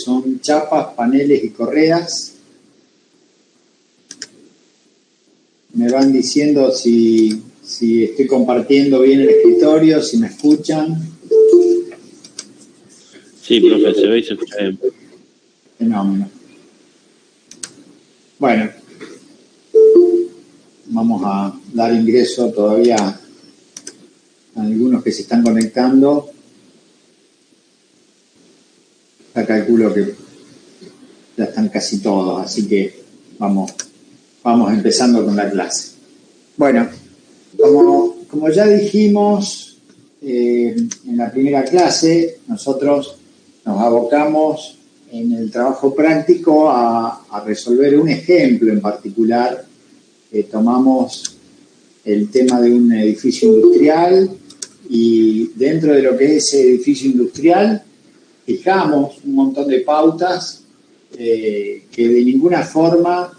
son chapas, paneles y correas. Me van diciendo si estoy compartiendo bien el escritorio, si me escuchan. Sí, profe, se ve y se escucha bien. Fenómeno. Bueno, vamos a dar ingreso todavía a algunos que se están conectando. Ya calculo que ya están casi todos, así que vamos empezando con la clase. Bueno, como ya dijimos en la primera clase, nosotros nos abocamos en el trabajo práctico a resolver un ejemplo en particular. Tomamos el tema de un edificio industrial y dentro de lo que es ese edificio industrial fijamos un montón de pautas que de ninguna forma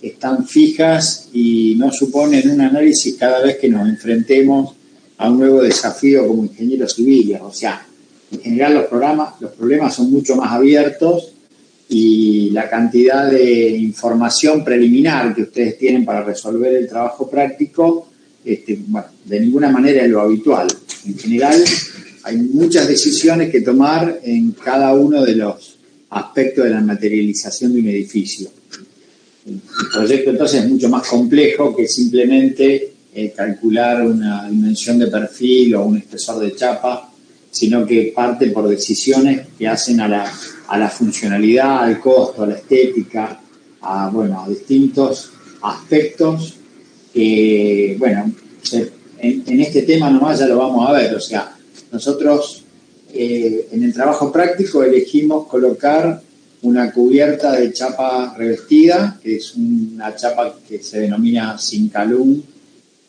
están fijas y no suponen un análisis cada vez que nos enfrentemos a un nuevo desafío como ingenieros civiles. O sea, en general los problemas son mucho más abiertos y la cantidad de información preliminar que ustedes tienen para resolver el trabajo práctico, de ninguna manera es lo habitual. En general, hay muchas decisiones que tomar en cada uno de los aspectos de la materialización de un edificio. El proyecto entonces es mucho más complejo que simplemente calcular una dimensión de perfil o un espesor de chapa, sino que parte por decisiones que hacen a la funcionalidad, al costo, a la estética, a distintos aspectos que, en este tema nomás ya lo vamos a ver. O sea, nosotros en el trabajo práctico elegimos colocar una cubierta de chapa revestida, que es una chapa que se denomina Sincalum,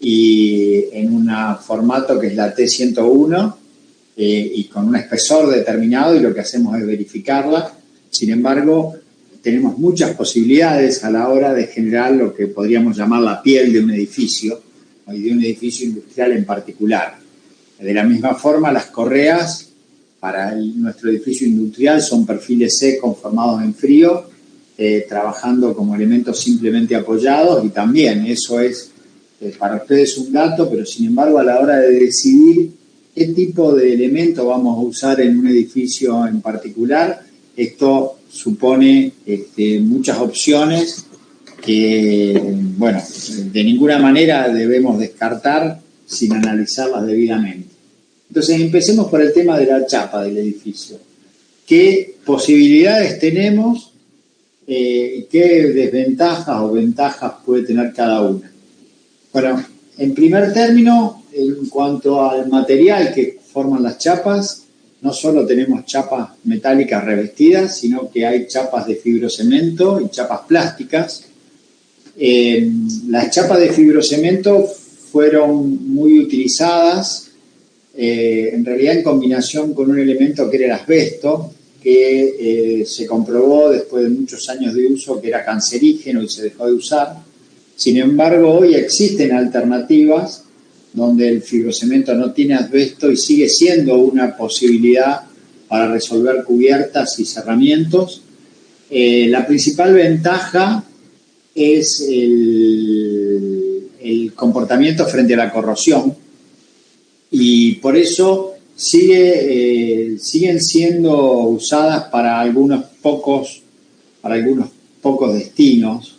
y en un formato que es la T101, y con un espesor determinado, y lo que hacemos es verificarla. Sin embargo, tenemos muchas posibilidades a la hora de generar lo que podríamos llamar la piel de un edificio, y de un edificio industrial en particular. De la misma forma, las correas para nuestro edificio industrial son perfiles C conformados en frío, trabajando como elementos simplemente apoyados, y también eso es para ustedes un dato, pero sin embargo a la hora de decidir qué tipo de elemento vamos a usar en un edificio en particular, esto supone muchas opciones que, de ninguna manera debemos descartar sin analizarlas debidamente. Entonces, empecemos por el tema de la chapa del edificio. ¿Qué posibilidades tenemos? ¿Qué desventajas o ventajas puede tener cada una? Bueno, en primer término, en cuanto al material que forman las chapas, no solo tenemos chapas metálicas revestidas, sino que hay chapas de fibrocemento y chapas plásticas. Las chapas de fibrocemento fueron muy utilizadas, en realidad en combinación con un elemento que era el asbesto, que se comprobó después de muchos años de uso que era cancerígeno y se dejó de usar. Sin embargo, hoy existen alternativas donde el fibrocemento no tiene asbesto y sigue siendo una posibilidad para resolver cubiertas y cerramientos. La principal ventaja es el comportamiento frente a la corrosión, y por eso siguen siendo usadas para algunos pocos destinos,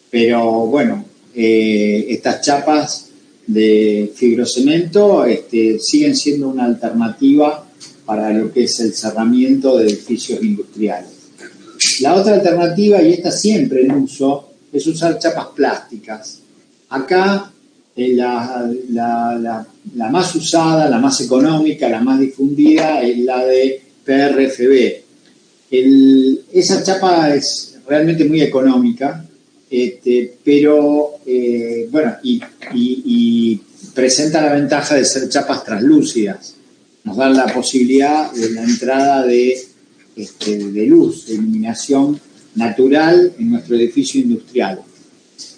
pero estas chapas de fibrocemento siguen siendo una alternativa para lo que es el cerramiento de edificios industriales. La otra alternativa, y esta siempre en uso, es usar chapas plásticas. Acá la más usada, la más económica, la más difundida es la de PRFB. Esa chapa es realmente muy económica, pero y presenta la ventaja de ser chapas translúcidas. Nos dan la posibilidad de la entrada de luz, de iluminación natural en nuestro edificio industrial.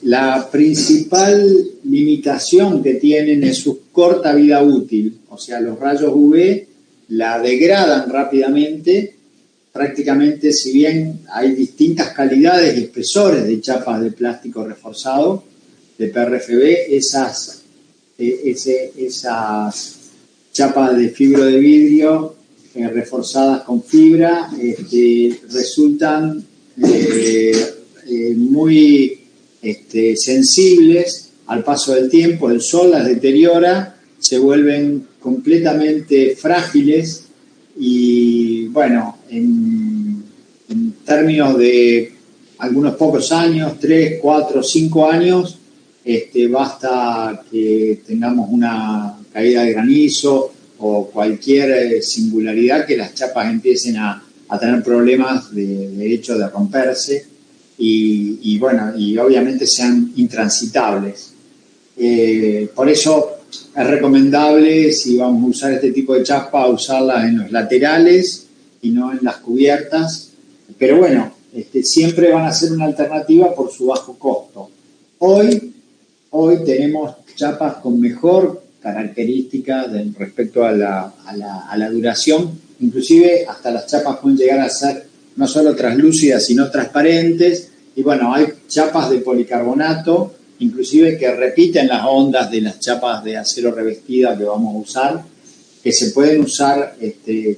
La principal limitación que tienen es su corta vida útil, o sea, los rayos UV la degradan rápidamente, prácticamente, si bien hay distintas calidades y espesores de chapas de plástico reforzado, de PRFB, esas chapas de fibra de vidrio reforzadas con fibra resultan muy sensibles al paso del tiempo. El sol las deteriora, se vuelven completamente frágiles y bueno, en términos de algunos pocos años, 3, 4, 5 años, basta que tengamos una caída de granizo o cualquier singularidad que las chapas empiecen a tener problemas de hecho de romperse y obviamente sean intransitables. Por eso es recomendable, si vamos a usar este tipo de chapa, usarlas en los laterales y no en las cubiertas, pero bueno, siempre van a ser una alternativa por su bajo costo. Hoy tenemos chapas con mejor característica respecto a la duración, inclusive hasta las chapas pueden llegar a ser no solo translúcidas sino transparentes, y bueno, hay chapas de policarbonato inclusive que repiten las ondas de las chapas de acero revestida que vamos a usar, que se pueden usar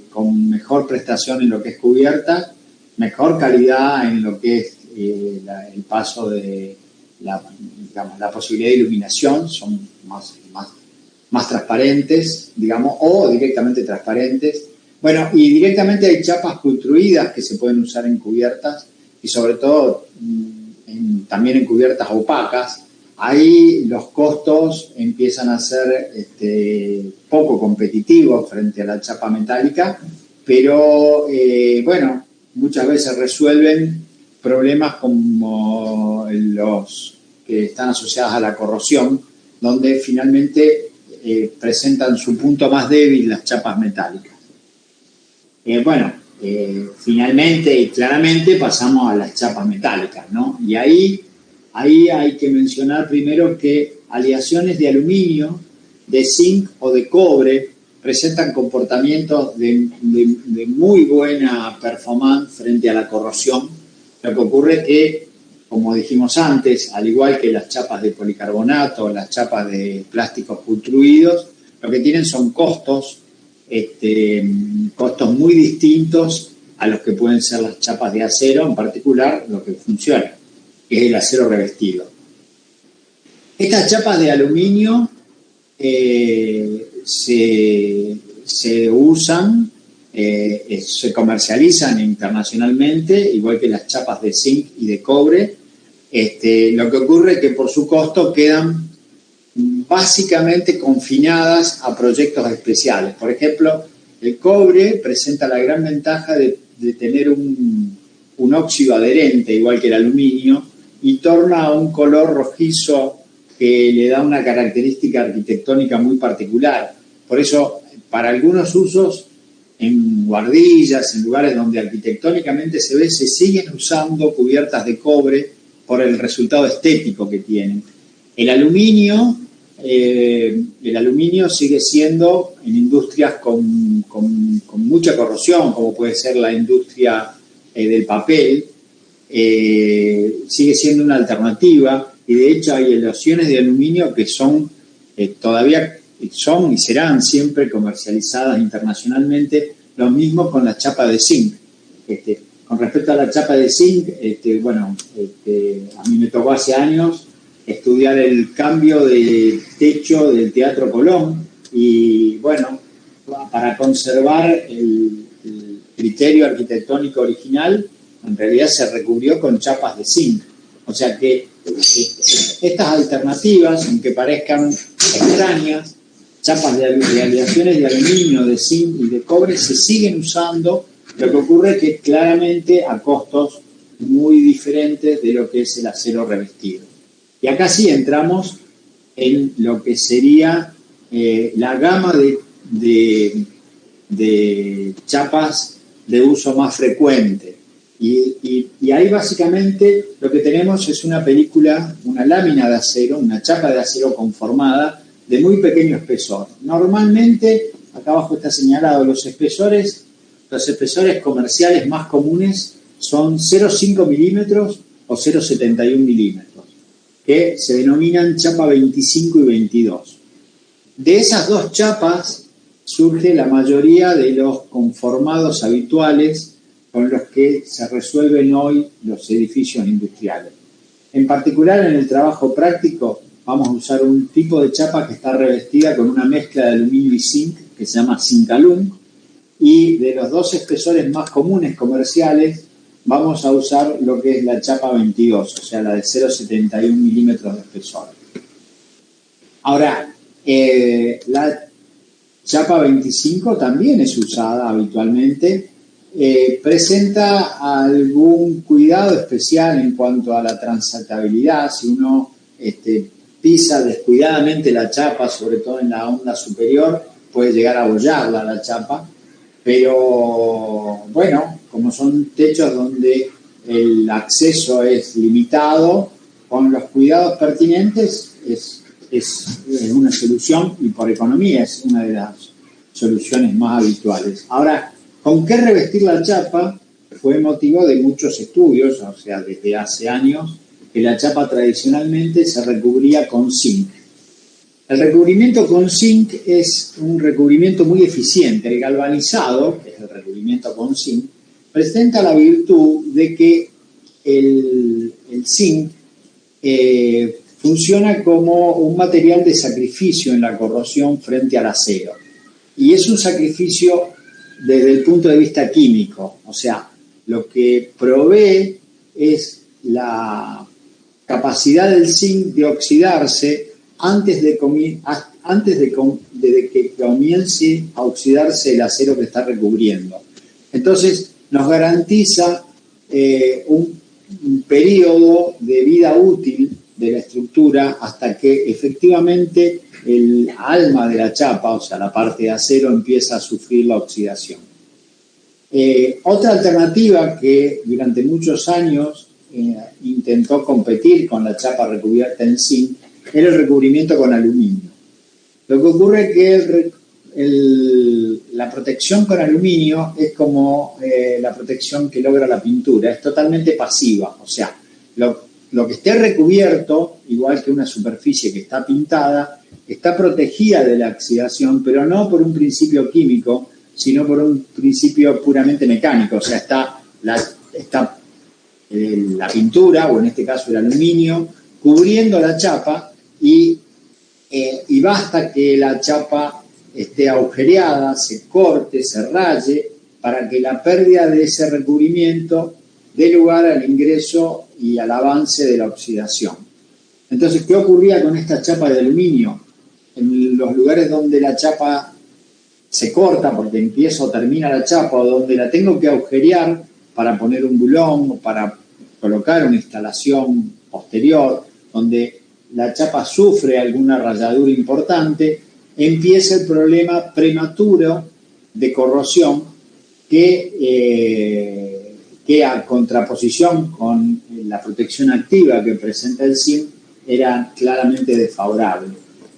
con mejor prestación en lo que es cubierta, mejor calidad en lo que es el paso de la posibilidad de iluminación, son más transparentes, digamos, o directamente transparentes. Bueno, y directamente hay chapas construidas que se pueden usar en cubiertas y sobre todo también en cubiertas opacas. Ahí los costos empiezan a ser poco competitivos frente a la chapa metálica, pero bueno, muchas veces resuelven problemas como los que están asociados a la corrosión, donde finalmente presentan su punto más débil las chapas metálicas. Finalmente y claramente pasamos a las chapas metálicas, ¿no? Y ahí hay que mencionar primero que aleaciones de aluminio, de zinc o de cobre presentan comportamientos de muy buena performance frente a la corrosión. Lo que ocurre es que, como dijimos antes, al igual que las chapas de policarbonato o las chapas de plásticos construidos, lo que tienen son costos muy distintos a los que pueden ser las chapas de acero, en particular lo que funciona, que es el acero revestido. Estas chapas de aluminio se usan, se comercializan internacionalmente, igual que las chapas de zinc y de cobre. Lo que ocurre es que por su costo quedan básicamente confinadas a proyectos especiales. Por ejemplo, el cobre presenta la gran ventaja de tener un óxido adherente, igual que el aluminio, y torna a un color rojizo que le da una característica arquitectónica muy particular. Por eso, para algunos usos, en guardillas, en lugares donde arquitectónicamente se ve, se siguen usando cubiertas de cobre por el resultado estético que tienen. El aluminio sigue siendo en industrias con mucha corrosión, como puede ser la industria del papel, sigue siendo una alternativa, y de hecho hay aleaciones de aluminio que todavía son y serán siempre comercializadas internacionalmente. Lo mismo con la chapa de zinc. Con respecto a la chapa de zinc, a mí me tocó hace años estudiar el cambio de techo del Teatro Colón y bueno, para conservar el criterio arquitectónico original, en realidad se recubrió con chapas de zinc. O sea que estas alternativas, aunque parezcan extrañas, chapas de aleaciones de aluminio, de zinc y de cobre se siguen usando. Lo que ocurre es que claramente a costos muy diferentes de lo que es el acero revestido. Y acá sí entramos en lo que sería la gama de chapas de uso más frecuente. Y ahí básicamente lo que tenemos es una lámina de acero, una chapa de acero conformada de muy pequeño espesor. Normalmente, acá abajo está señalado, los espesores los espesores comerciales más comunes son 0,5 milímetros o 0,71 milímetros, que se denominan chapa 25 y 22. De esas dos chapas surge la mayoría de los conformados habituales con los que se resuelven hoy los edificios industriales. En particular, en el trabajo práctico, vamos a usar un tipo de chapa que está revestida con una mezcla de aluminio y zinc, que se llama zinc-alum, y de los dos espesores más comunes comerciales, vamos a usar lo que es la chapa 22, o sea, la de 0,71 milímetros de espesor. Ahora, la chapa 25 también es usada habitualmente. Presenta algún cuidado especial en cuanto a la transitabilidad. Si uno pisa descuidadamente la chapa, sobre todo en la onda superior, puede llegar a bollarla la chapa, pero bueno, como son techos donde el acceso es limitado, con los cuidados pertinentes es una solución, y por economía es una de las soluciones más habituales. Ahora, ¿con qué revestir la chapa? Fue motivo de muchos estudios, o sea, desde hace años, que la chapa tradicionalmente se recubría con zinc. El recubrimiento con zinc es un recubrimiento muy eficiente. El galvanizado, que es el recubrimiento con zinc, presenta la virtud de que el zinc funciona como un material de sacrificio en la corrosión frente al acero. Y es un sacrificio desde el punto de vista químico, o sea, lo que provee es la capacidad del zinc de oxidarse antes de que comience a oxidarse el acero que está recubriendo. Entonces, nos garantiza un periodo de vida útil de la estructura hasta que efectivamente el alma de la chapa, o sea, la parte de acero, empieza a sufrir la oxidación. Otra alternativa que durante muchos años intentó competir con la chapa recubierta en zinc era el recubrimiento con aluminio. Lo que ocurre es que la protección con aluminio es como la protección que logra la pintura, es totalmente pasiva, o sea, lo que esté recubierto, igual que una superficie que está pintada, está protegida de la oxidación, pero no por un principio químico, sino por un principio puramente mecánico. O sea, está la pintura, o en este caso el aluminio, cubriendo la chapa y basta que la chapa esté agujereada, se corte, se raye, para que la pérdida de ese recubrimiento dé lugar al ingreso y al avance de la oxidación. Entonces, ¿qué ocurría con esta chapa de aluminio? En los lugares donde la chapa se corta porque empieza o termina la chapa, o donde la tengo que agujerear para poner un bulón o para colocar una instalación posterior, donde la chapa sufre alguna rayadura importante, empieza el problema prematuro de corrosión que a contraposición con la protección activa que presenta el zinc era claramente desfavorable.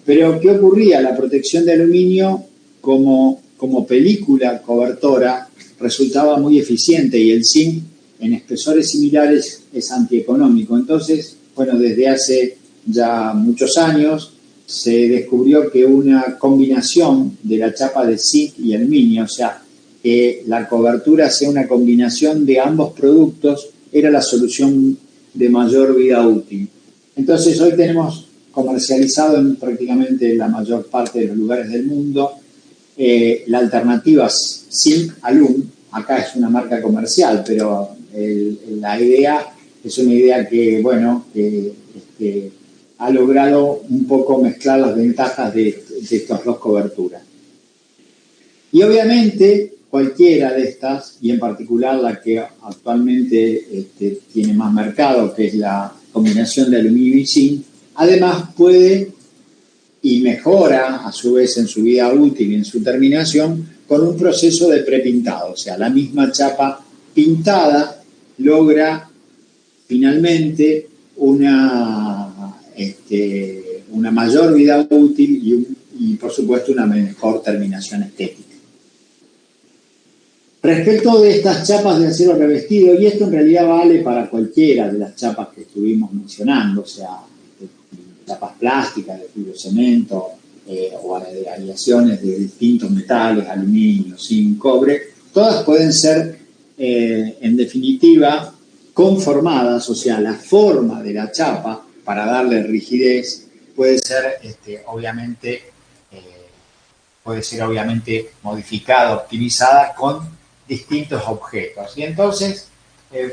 Pero ¿qué ocurría? La protección de aluminio como película cobertora resultaba muy eficiente, y el zinc en espesores similares es antieconómico. Entonces, bueno, desde hace ya muchos años se descubrió que una combinación de la chapa de zinc y aluminio, o sea, que la cobertura sea una combinación de ambos productos, era la solución de mayor vida útil. Entonces, hoy tenemos comercializado en prácticamente la mayor parte de los lugares del mundo la alternativa zinc-alum. Acá es una marca comercial, pero la idea es una idea que, bueno, que ha logrado un poco mezclar las ventajas de estas dos coberturas. Y obviamente cualquiera de estas, y en particular la que actualmente tiene más mercado, que es la combinación de aluminio y zinc, además puede y mejora a su vez en su vida útil y en su terminación con un proceso de prepintado. O sea, la misma chapa pintada logra finalmente una mayor vida útil y por supuesto una mejor terminación estética. Respecto de estas chapas de acero revestido, y esto en realidad vale para cualquiera de las chapas que estuvimos mencionando, o sea, chapas plásticas, de fibrocemento, o de aleaciones de distintos metales, aluminio, zinc, cobre, todas pueden ser, en definitiva, conformadas, o sea, la forma de la chapa, para darle rigidez, puede ser, obviamente, modificada, optimizada con distintos objetos. Y entonces,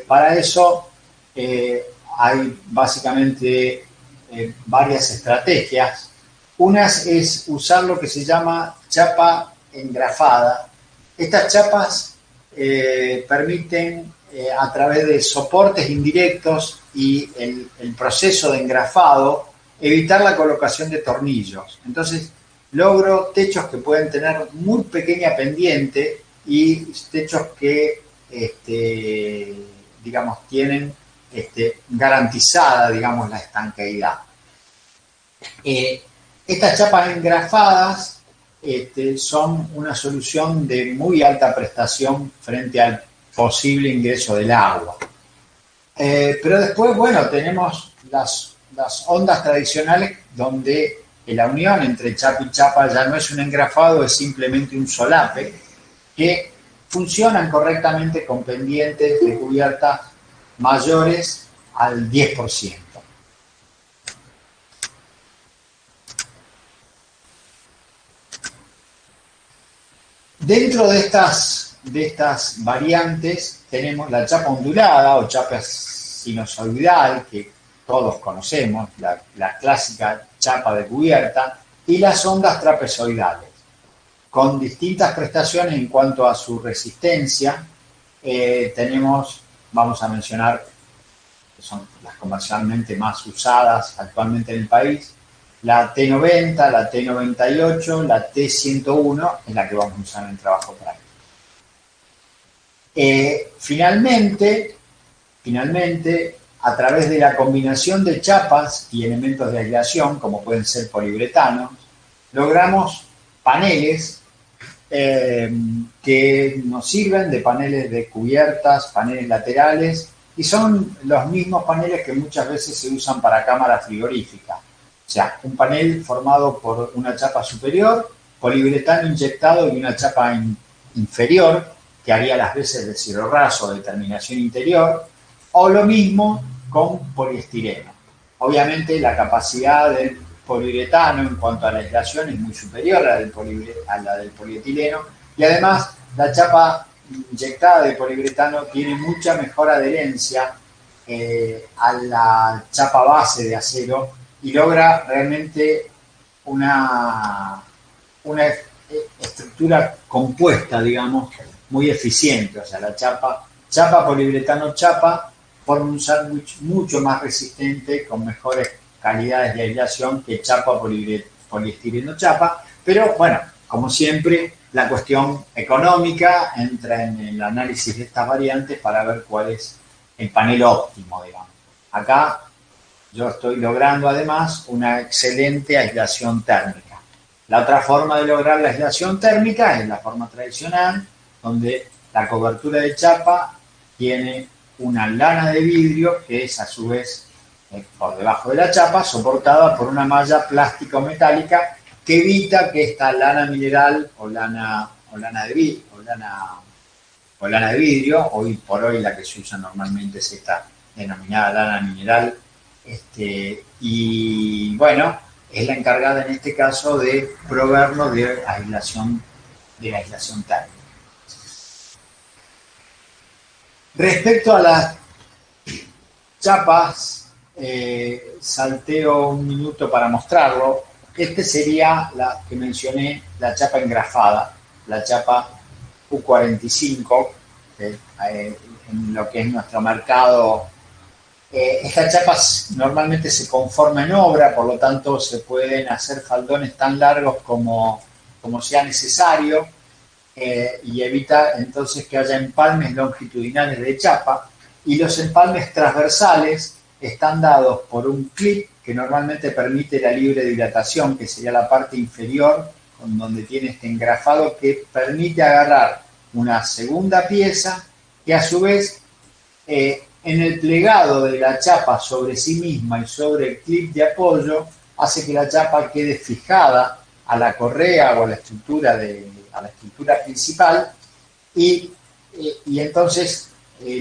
para eso hay básicamente varias estrategias. Una es usar lo que se llama chapa engrafada. Estas chapas permiten, a través de soportes indirectos y el proceso de engrafado, evitar la colocación de tornillos. Entonces, logro techos que pueden tener muy pequeña pendiente y techos que, digamos, tienen garantizada, digamos, la estanqueidad. Estas chapas engrafadas son una solución de muy alta prestación frente al posible ingreso del agua. Pero después, bueno, tenemos las ondas tradicionales donde la unión entre chapa y chapa ya no es un engrafado, es simplemente un solape, que funcionan correctamente con pendientes de cubierta mayores al 10%. Dentro de estas variantes tenemos la chapa ondulada o chapa sinusoidal, que todos conocemos, la clásica chapa de cubierta, y las ondas trapezoidales, con distintas prestaciones en cuanto a su resistencia. Tenemos, vamos a mencionar, que son las comercialmente más usadas actualmente en el país, la T90, la T98, la T101, es la que vamos a usar en el trabajo práctico. Finalmente, a través de la combinación de chapas y elementos de aislación, como pueden ser poliuretanos, logramos paneles que nos sirven de paneles de cubiertas, paneles laterales, y son los mismos paneles que muchas veces se usan para cámaras frigoríficas. O sea, un panel formado por una chapa superior, poliuretano inyectado y una chapa inferior, que haría las veces de cielo raso de terminación interior, o lo mismo con poliestireno. Obviamente la capacidad del poliuretano en cuanto a la aislación es muy superior a la del polietileno, y además la chapa inyectada de poliuretano tiene mucha mejor adherencia a la chapa base de acero y logra realmente una estructura compuesta, digamos, muy eficiente. O sea, la chapa poliuretano chapa forma un sándwich mucho más resistente, con mejores calidades de aislación que chapa poliestireno chapa. Pero bueno, como siempre, la cuestión económica entra en el análisis de estas variantes para ver cuál es el panel óptimo, digamos. Acá yo estoy logrando además una excelente aislación térmica. La otra forma de lograr la aislación térmica es la forma tradicional, donde la cobertura de chapa tiene una lana de vidrio que es a su vez por debajo de la chapa, soportada por una malla plástica o metálica que evita que esta lana mineral o lana de vidrio, hoy por hoy la que se usa normalmente es esta denominada lana mineral, y bueno, es la encargada en este caso de proveernos de la aislación térmica. Respecto a las chapas, salteo un minuto para mostrarlo. Sería la que mencioné, la chapa engrafada, la chapa U45, en lo que es nuestro mercado. Estas chapas normalmente se conforman en obra, por lo tanto se pueden hacer faldones tan largos como sea necesario, y evita entonces que haya empalmes longitudinales de chapa, y los empalmes transversales están dados por un clip que normalmente permite la libre dilatación, que sería la parte inferior, donde tiene este engrafado que permite agarrar una segunda pieza que a su vez en el plegado de la chapa sobre sí misma y sobre el clip de apoyo hace que la chapa quede fijada a la correa o a la estructura principal y entonces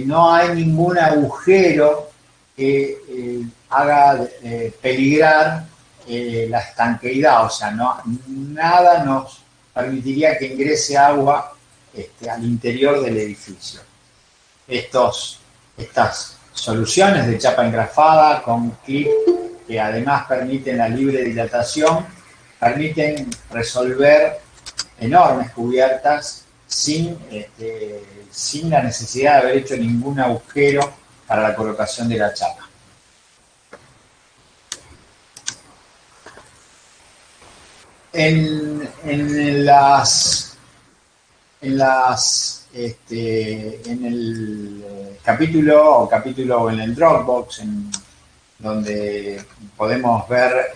no hay ningún agujero que haga peligrar la estanqueidad, o sea, nada nos permitiría que ingrese agua al interior del edificio. Estas soluciones de chapa engrafada con clip que además permiten la libre dilatación, permiten resolver enormes cubiertas sin la necesidad de haber hecho ningún agujero para la colocación de la chapa. En el capítulo o en el Dropbox, donde podemos ver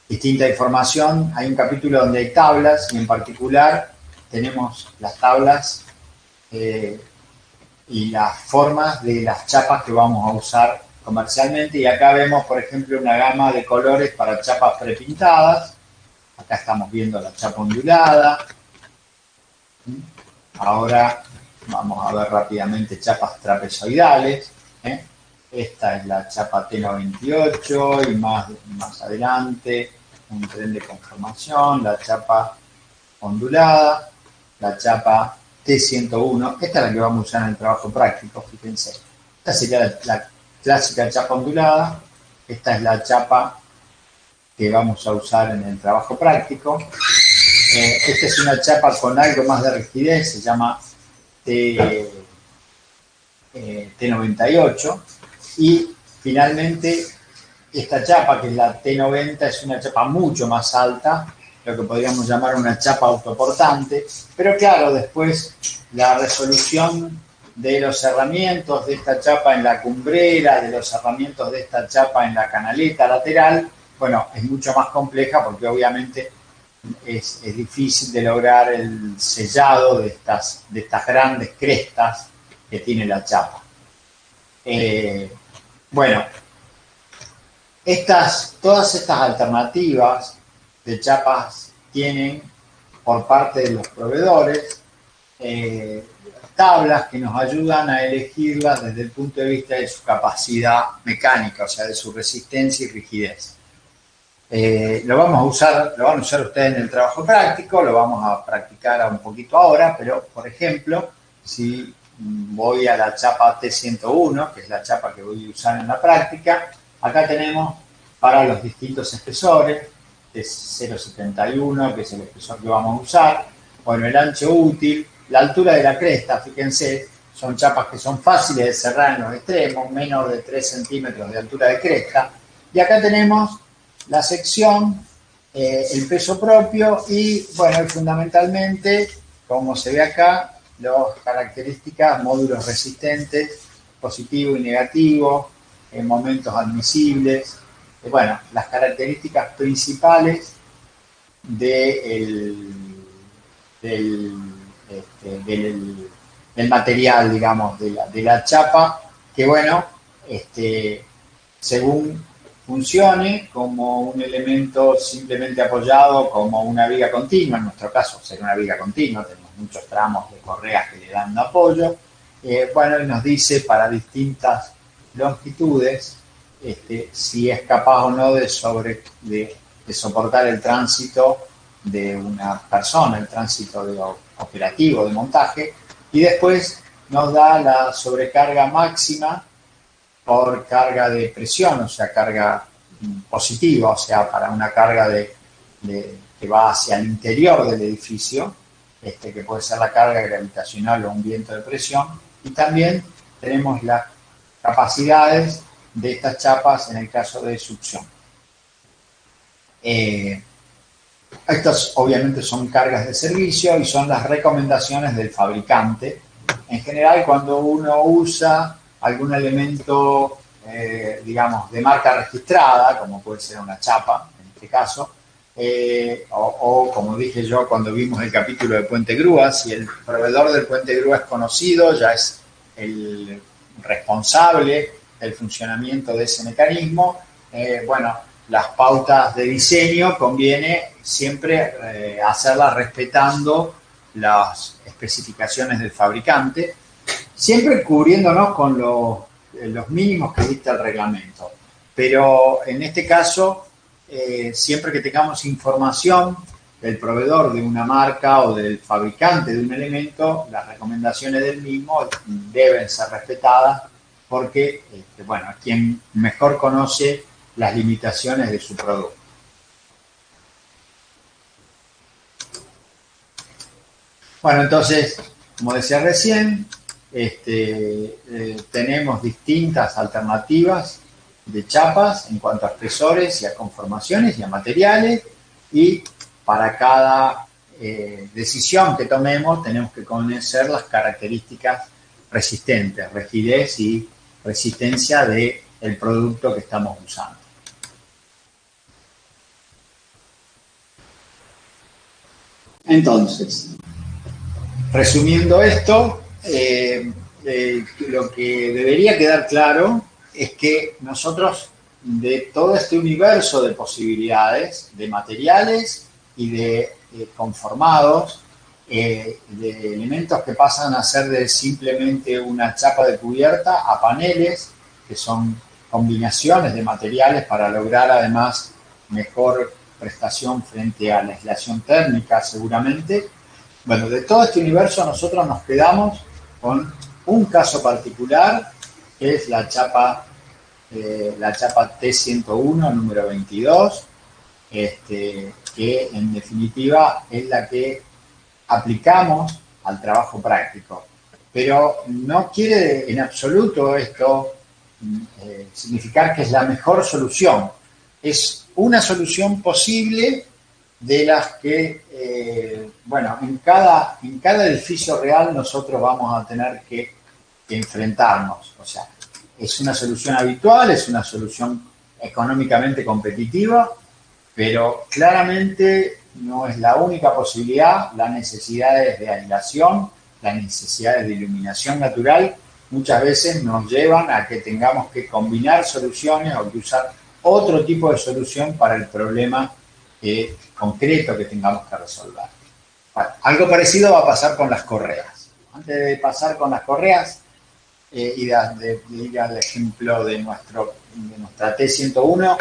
distinta información, hay un capítulo donde hay tablas y en particular tenemos las tablas y las formas de las chapas que vamos a usar comercialmente, y acá vemos, por ejemplo, una gama de colores para chapas prepintadas. Acá estamos viendo la chapa ondulada. Ahora vamos a ver rápidamente chapas trapezoidales. Esta es la chapa T98 y más adelante un tren de conformación, la chapa ondulada, la chapa T101. Esta es la que vamos a usar en el trabajo práctico, fíjense. Esta sería la clásica chapa ondulada. Esta es la chapa que vamos a usar en el trabajo práctico. Esta es una chapa con algo más de rigidez, se llama T98. Y finalmente esta chapa, que es la T90, es una chapa mucho más alta, lo que podríamos llamar una chapa autoportante. Pero claro, después la resolución de los cerramientos de esta chapa en la cumbrera, de los cerramientos de esta chapa en la canaleta lateral, bueno, es mucho más compleja porque obviamente es difícil de lograr el sellado de estas grandes crestas que tiene la chapa. Bueno, todas estas alternativas de chapas tienen por parte de los proveedores tablas que nos ayudan a elegirlas desde el punto de vista de su capacidad mecánica, o sea, de su resistencia y rigidez. Lo van a usar ustedes en el trabajo práctico, lo vamos a practicar un poquito ahora, pero por ejemplo, si voy a la chapa T101, que es la chapa que voy a usar en la práctica, acá tenemos para los distintos espesores, T071, que es el espesor que vamos a usar, bueno, el ancho útil, la altura de la cresta, fíjense, son chapas que son fáciles de cerrar en los extremos, menos de 3 centímetros de altura de cresta, y acá tenemos la sección, el peso propio y, bueno, fundamentalmente, como se ve acá, las características, módulos resistentes, positivo y negativo, momentos admisibles, bueno, las características principales del material, digamos, de la chapa, que bueno, según funcione como un elemento simplemente apoyado como una viga continua, en nuestro caso sería una viga continua, tenemos muchos tramos de correas que le dan apoyo, bueno, y nos dice para distintas longitudes si es capaz o no de soportar el tránsito de una persona, el tránsito operativo de montaje, y después nos da la sobrecarga máxima por carga de presión, o sea, carga positiva, o sea, para una carga que va hacia el interior del edificio, que puede ser la carga gravitacional o un viento de presión, y también tenemos las capacidades de estas chapas en el caso de succión. Estas obviamente son cargas de servicio y son las recomendaciones del fabricante. En general, cuando uno usa algún elemento, digamos, de marca registrada, como puede ser una chapa, en este caso, o como dije yo cuando vimos el capítulo de Puente Grúa, si el proveedor del Puente Grúa es conocido, ya es el responsable del funcionamiento de ese mecanismo, bueno, las pautas de diseño conviene siempre hacerlas respetando las especificaciones del fabricante, siempre cubriéndonos con los mínimos que dicta el reglamento. Pero en este caso, siempre que tengamos información del proveedor de una marca o del fabricante de un elemento, las recomendaciones del mismo deben ser respetadas porque, bueno, quien mejor conoce las limitaciones de su producto. Bueno, entonces, como decía recién, tenemos distintas alternativas de chapas en cuanto a espesores y a conformaciones y a materiales, y para cada decisión que tomemos tenemos que conocer las características resistentes, rigidez y resistencia del producto que estamos usando. Entonces, resumiendo esto, lo que debería quedar claro es que nosotros, de todo este universo de posibilidades, de materiales y de conformados, de elementos que pasan a ser de simplemente una chapa de cubierta a paneles, que son combinaciones de materiales para lograr además mejor prestación frente a la aislación térmica seguramente. Bueno, de todo este universo nosotros nos quedamos con un caso particular, que es la chapa T101 número 22, que en definitiva es la que aplicamos al trabajo práctico. Pero no quiere en absoluto esto significar que es la mejor solución. Es una solución posible de las que, bueno, en cada edificio real nosotros vamos a tener que enfrentarnos. O sea, es una solución habitual, es una solución económicamente competitiva, pero claramente no es la única posibilidad. Las necesidades de aislación, las necesidades de iluminación natural, muchas veces nos llevan a que tengamos que combinar soluciones o que usar otro tipo de solución para el problema concreto que tengamos que resolver. Bueno, algo parecido va a pasar con las correas. Antes de pasar con las correas y de ir al ejemplo de nuestra T101,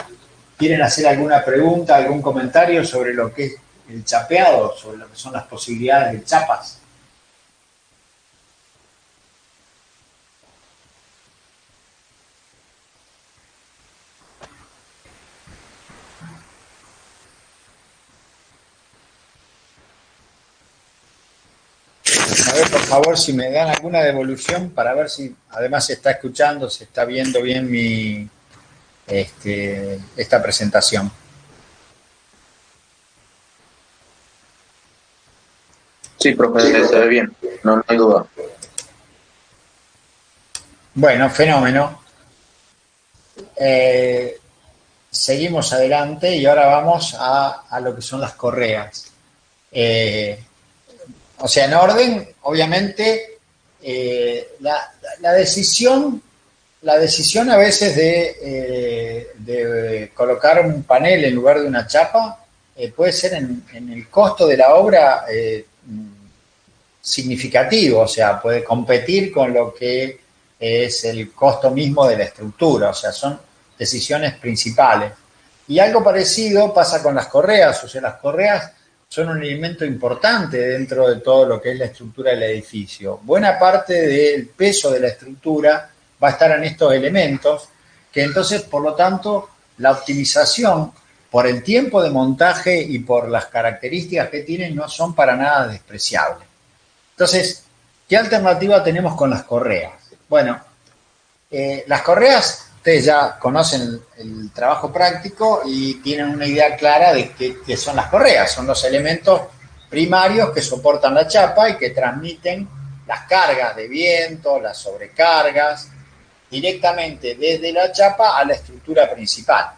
¿quieren hacer alguna pregunta, algún comentario sobre lo que es el chapeado, sobre lo que son las posibilidades de chapas? A ver, por favor, si me dan alguna devolución para ver si además se está escuchando, se está viendo bien esta presentación. Sí, profe, se ve bien, no hay duda. Bueno, fenómeno. Seguimos adelante y ahora vamos a lo que son las correas. O sea, en orden, obviamente, la decisión a veces de colocar un panel en lugar de una chapa puede ser en el costo de la obra significativo, o sea, puede competir con lo que es el costo mismo de la estructura, o sea, son decisiones principales. Y algo parecido pasa con las correas, o sea, las correas son un elemento importante dentro de todo lo que es la estructura del edificio. Buena parte del peso de la estructura va a estar en estos elementos, que entonces, por lo tanto, la optimización por el tiempo de montaje y por las características que tienen no son para nada despreciables. Entonces, ¿qué alternativa tenemos con las correas? Bueno, las correas, ustedes ya conocen el trabajo práctico y tienen una idea clara de qué son las correas. Son los elementos primarios que soportan la chapa y que transmiten las cargas de viento, las sobrecargas, directamente desde la chapa a la estructura principal.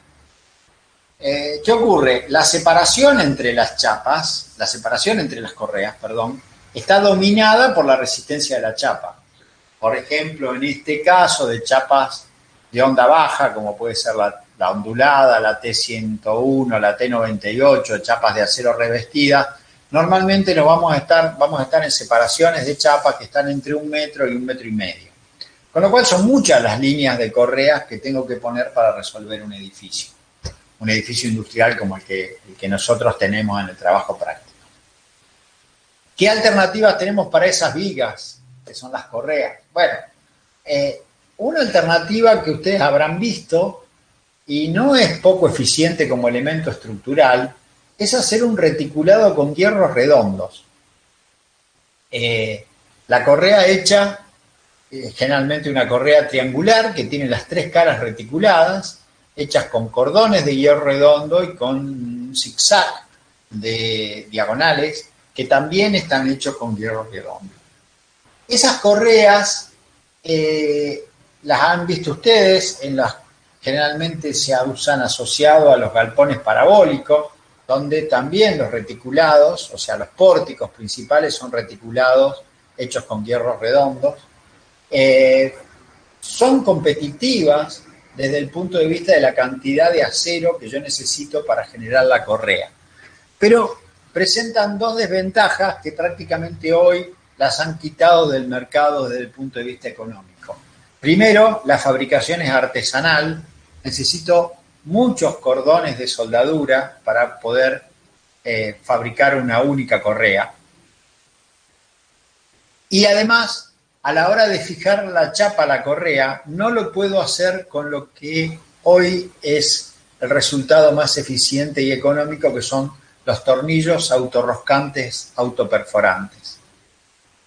¿Qué ocurre? La separación entre las chapas, la separación entre las correas, perdón, está dominada por la resistencia de la chapa. Por ejemplo, en este caso de chapas de onda baja, como puede ser la ondulada, la T101, la T98, chapas de acero revestidas, normalmente vamos a estar en separaciones de chapas que están entre 1 metro y 1,5 metros. Con lo cual son muchas las líneas de correas que tengo que poner para resolver un edificio industrial como el que nosotros tenemos en el trabajo práctico. ¿Qué alternativas tenemos para esas vigas, que son las correas? Bueno, una alternativa que ustedes habrán visto y no es poco eficiente como elemento estructural es hacer un reticulado con hierros redondos. La correa hecha, generalmente una correa triangular que tiene las 3 caras reticuladas, hechas con cordones de hierro redondo y con zigzag de diagonales que también están hechos con hierro redondo. Esas correas las han visto ustedes, generalmente se usan asociado a los galpones parabólicos, donde también los reticulados, o sea, los pórticos principales son reticulados hechos con hierros redondos. Son competitivas desde el punto de vista de la cantidad de acero que yo necesito para generar la correa. Pero presentan 2 desventajas que prácticamente hoy las han quitado del mercado desde el punto de vista económico. Primero, la fabricación es artesanal. Necesito muchos cordones de soldadura para poder fabricar una única correa. Y además, a la hora de fijar la chapa a la correa, no lo puedo hacer con lo que hoy es el resultado más eficiente y económico, que son los tornillos autorroscantes, autoperforantes.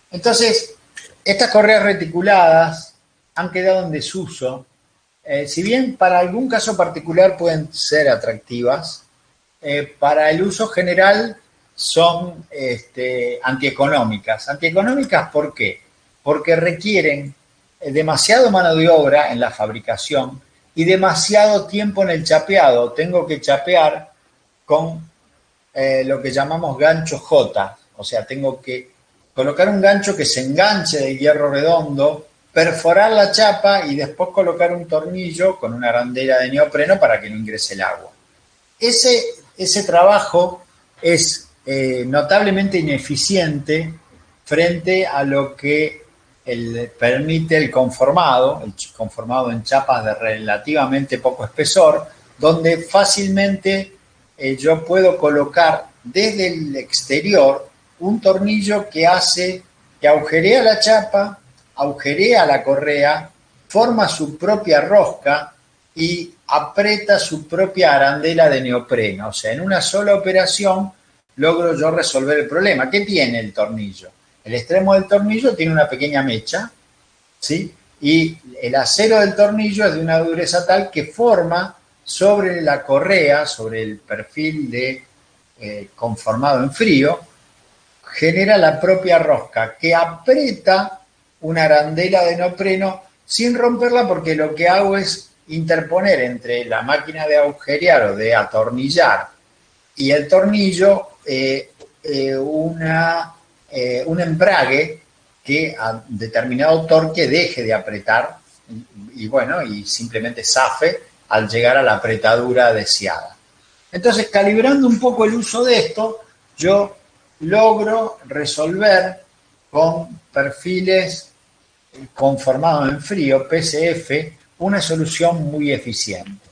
Entonces, estas correas reticuladas han quedado en desuso. Si bien para algún caso particular pueden ser atractivas, para el uso general son antieconómicas. ¿Antieconómicas por qué? Porque requieren demasiado mano de obra en la fabricación y demasiado tiempo en el chapeado. Tengo que chapear con lo que llamamos gancho J, o sea, tengo que colocar un gancho que se enganche de hierro redondo, perforar la chapa y después colocar un tornillo con una arandela de neopreno para que no ingrese el agua. Ese trabajo es notablemente ineficiente frente a lo que permite el conformado en chapas de relativamente poco espesor, donde fácilmente yo puedo colocar desde el exterior un tornillo que agujerea la chapa, agujerea la correa, forma su propia rosca y aprieta su propia arandela de neopreno. O sea, en una sola operación logro yo resolver el problema. ¿Qué tiene el tornillo? El extremo del tornillo tiene una pequeña mecha, ¿sí? Y el acero del tornillo es de una dureza tal que forma sobre la correa, sobre el perfil de conformado en frío, genera la propia rosca que aprieta una arandela de neopreno sin romperla, porque lo que hago es interponer entre la máquina de agujerear o de atornillar y el tornillo un embrague que a determinado torque deje de apretar y simplemente zafe al llegar a la apretadura deseada. Entonces, calibrando un poco el uso de esto, yo logro resolver con perfiles conformados en frío, PCF, una solución muy eficiente.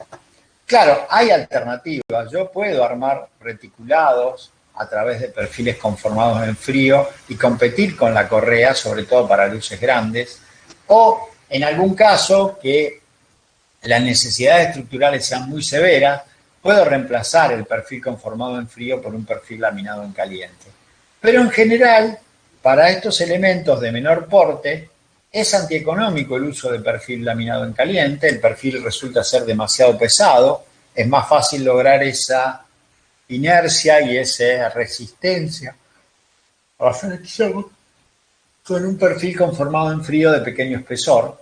Claro, hay alternativas. Yo puedo armar reticulados a través de perfiles conformados en frío y competir con la correa, sobre todo para luces grandes, o en algún caso que las necesidades estructurales sean muy severas, puedo reemplazar el perfil conformado en frío por un perfil laminado en caliente. Pero en general, para estos elementos de menor porte, es antieconómico el uso de perfil laminado en caliente. El perfil resulta ser demasiado pesado, es más fácil lograr esa inercia y esa resistencia a la fricción con un perfil conformado en frío de pequeño espesor.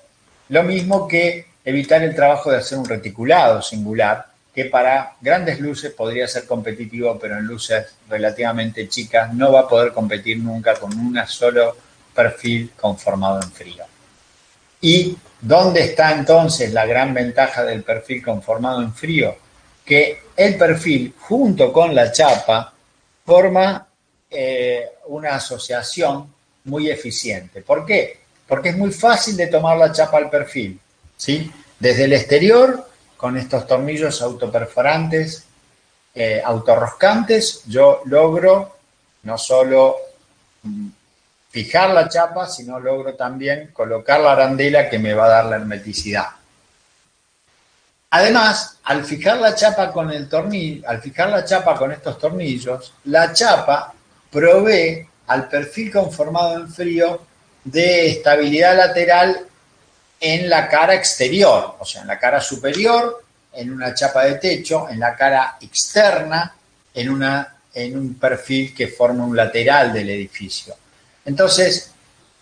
Lo mismo que evitar el trabajo de hacer un reticulado singular, que para grandes luces podría ser competitivo, pero en luces relativamente chicas no va a poder competir nunca con un solo perfil conformado en frío. ¿Y dónde está entonces la gran ventaja del perfil conformado en frío? Que el perfil junto con la chapa forma una asociación muy eficiente. ¿Por qué? Porque es muy fácil de tomar la chapa al perfil, ¿sí? Desde el exterior, con estos tornillos autoperforantes, autorroscantes, yo logro no solo fijar la chapa, sino logro también colocar la arandela que me va a dar la hermeticidad. Además, al fijar la chapa con estos tornillos, la chapa provee al perfil conformado en frío de estabilidad lateral en la cara exterior, o sea, en la cara superior, en una chapa de techo, en la cara externa, en un perfil que forma un lateral del edificio. Entonces,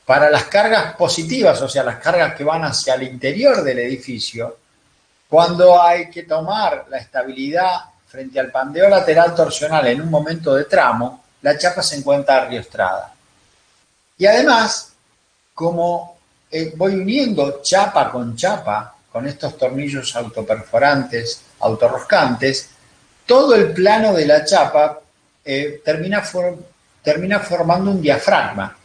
para las cargas positivas, o sea, las cargas que van hacia el interior del edificio, cuando hay que tomar la estabilidad frente al pandeo lateral torsional en un momento de tramo, la chapa se encuentra arriostrada. Y además, como voy uniendo chapa, con estos tornillos autoperforantes, autorroscantes, todo el plano de la chapa termina formando un diafragma.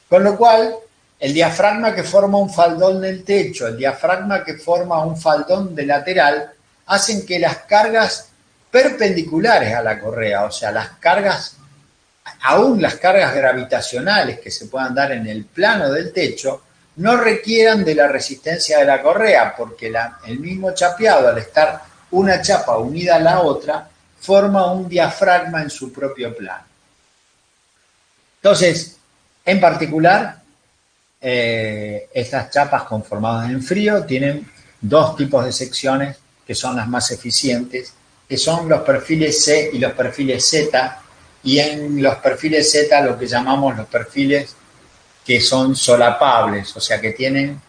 Con lo cual, el diafragma que forma un faldón del techo, el diafragma que forma un faldón de lateral, hacen que las cargas perpendiculares a la correa, o sea, las cargas, aún las cargas gravitacionales que se puedan dar en el plano del techo, no requieran de la resistencia de la correa, porque el mismo chapeado, al estar una chapa unida a la otra, forma un diafragma en su propio plano. Entonces, en particular, estas chapas conformadas en frío tienen dos tipos de secciones que son las más eficientes, que son los perfiles C y los perfiles Z, y en los perfiles Z lo que llamamos los perfiles que son solapables, o sea que tienen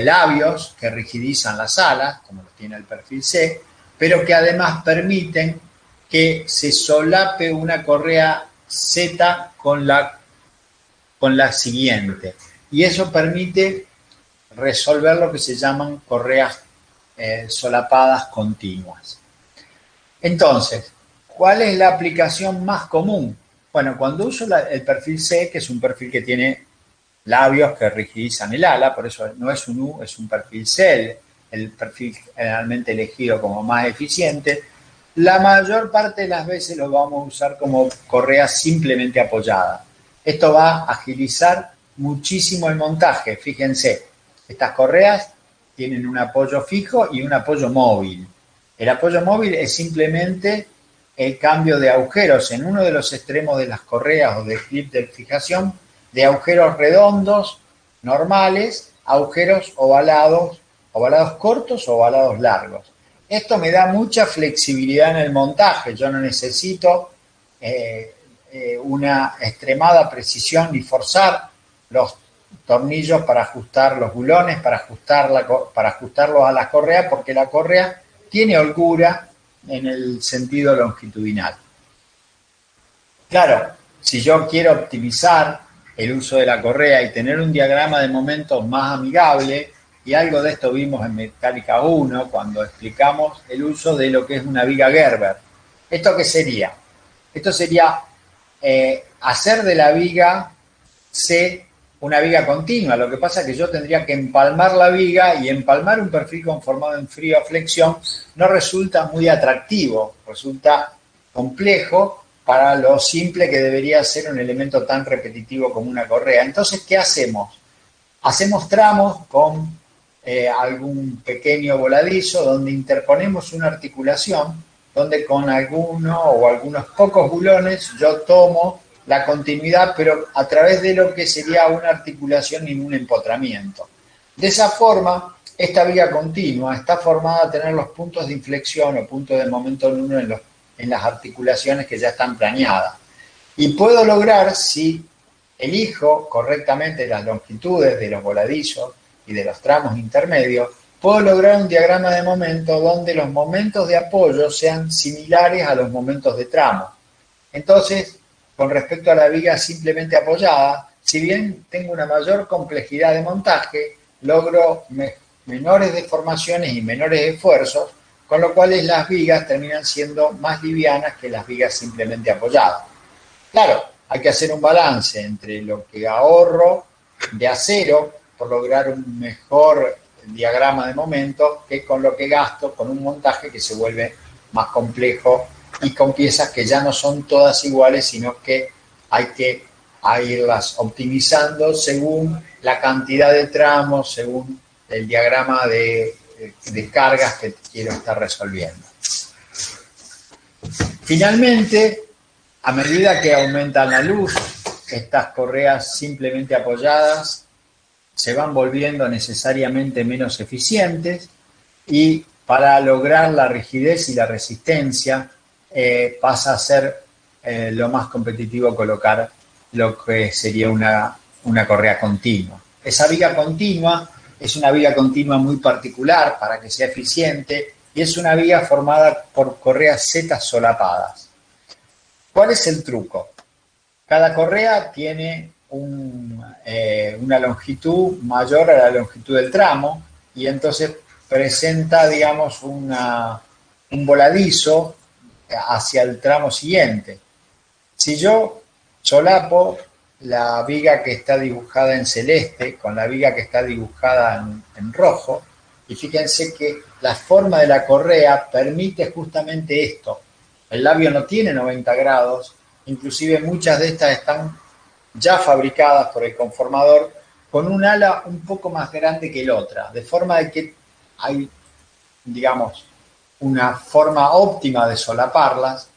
labios que rigidizan las alas, como lo tiene el perfil C, pero que además permiten que se solape una correa Z con la siguiente. Y eso permite resolver lo que se llaman correas solapadas continuas. Entonces, ¿cuál es la aplicación más común? Bueno, cuando uso el perfil C, que es un perfil que tiene labios que rigidizan el ala, por eso no es un U, es un perfil C, el perfil generalmente elegido como más eficiente, la mayor parte de las veces lo vamos a usar como correa simplemente apoyada. Esto va a agilizar muchísimo el montaje. Fíjense, estas correas tienen un apoyo fijo y un apoyo móvil. El apoyo móvil es simplemente el cambio de agujeros en uno de los extremos de las correas o de clip de fijación, de agujeros redondos, normales, a agujeros ovalados cortos o ovalados largos. Esto me da mucha flexibilidad en el montaje. Yo no necesito una extremada precisión ni forzar los tornillos para ajustar los bulones, para ajustarlos a la correa, porque la correa tiene holgura en el sentido longitudinal. Claro, si yo quiero optimizar el uso de la correa y tener un diagrama de momentos más amigable, y algo de esto vimos en Mecánica 1 cuando explicamos el uso de lo que es una viga Gerber. ¿Esto qué sería? Esto sería hacer de la viga C una viga continua. Lo que pasa es que yo tendría que empalmar la viga, y empalmar un perfil conformado en frío flexión no resulta muy atractivo, resulta complejo para lo simple que debería ser un elemento tan repetitivo como una correa. Entonces, ¿qué hacemos? Hacemos tramos con algún pequeño voladizo donde interponemos una articulación, donde con alguno o algunos pocos bulones yo tomo la continuidad, pero a través de lo que sería una articulación y un empotramiento. De esa forma, esta viga continua está formada a tener los puntos de inflexión o puntos de momento nulo en las articulaciones que ya están planeadas. Y puedo lograr, si elijo correctamente las longitudes de los voladizos y de los tramos intermedios, puedo lograr un diagrama de momento donde los momentos de apoyo sean similares a los momentos de tramo. Entonces, con respecto a la viga simplemente apoyada, si bien tengo una mayor complejidad de montaje, logro menores deformaciones y menores esfuerzos, con lo cual las vigas terminan siendo más livianas que las vigas simplemente apoyadas. Claro, hay que hacer un balance entre lo que ahorro de acero por lograr un mejor diagrama de momento que con lo que gasto con un montaje que se vuelve más complejo y con piezas que ya no son todas iguales, sino que hay que irlas optimizando según la cantidad de tramos, según el diagrama de cargas que quiero estar resolviendo. Finalmente, a medida que aumenta la luz, estas correas simplemente apoyadas se van volviendo necesariamente menos eficientes y para lograr la rigidez y la resistencia pasa a ser lo más competitivo colocar lo que sería una correa continua. Esa viga continua es una viga continua muy particular para que sea eficiente y es una viga formada por correas Z solapadas. ¿Cuál es el truco? Cada correa tiene una longitud mayor a la longitud del tramo y entonces presenta, digamos, un voladizo hacia el tramo siguiente. Si yo solapo la viga que está dibujada en celeste con la viga que está dibujada en rojo, y fíjense que la forma de la correa permite justamente esto. El labio no tiene 90 grados, inclusive muchas de estas están ya fabricadas por el conformador con un ala un poco más grande que la otra, de forma de que hay, digamos, una forma óptima de solaparlas,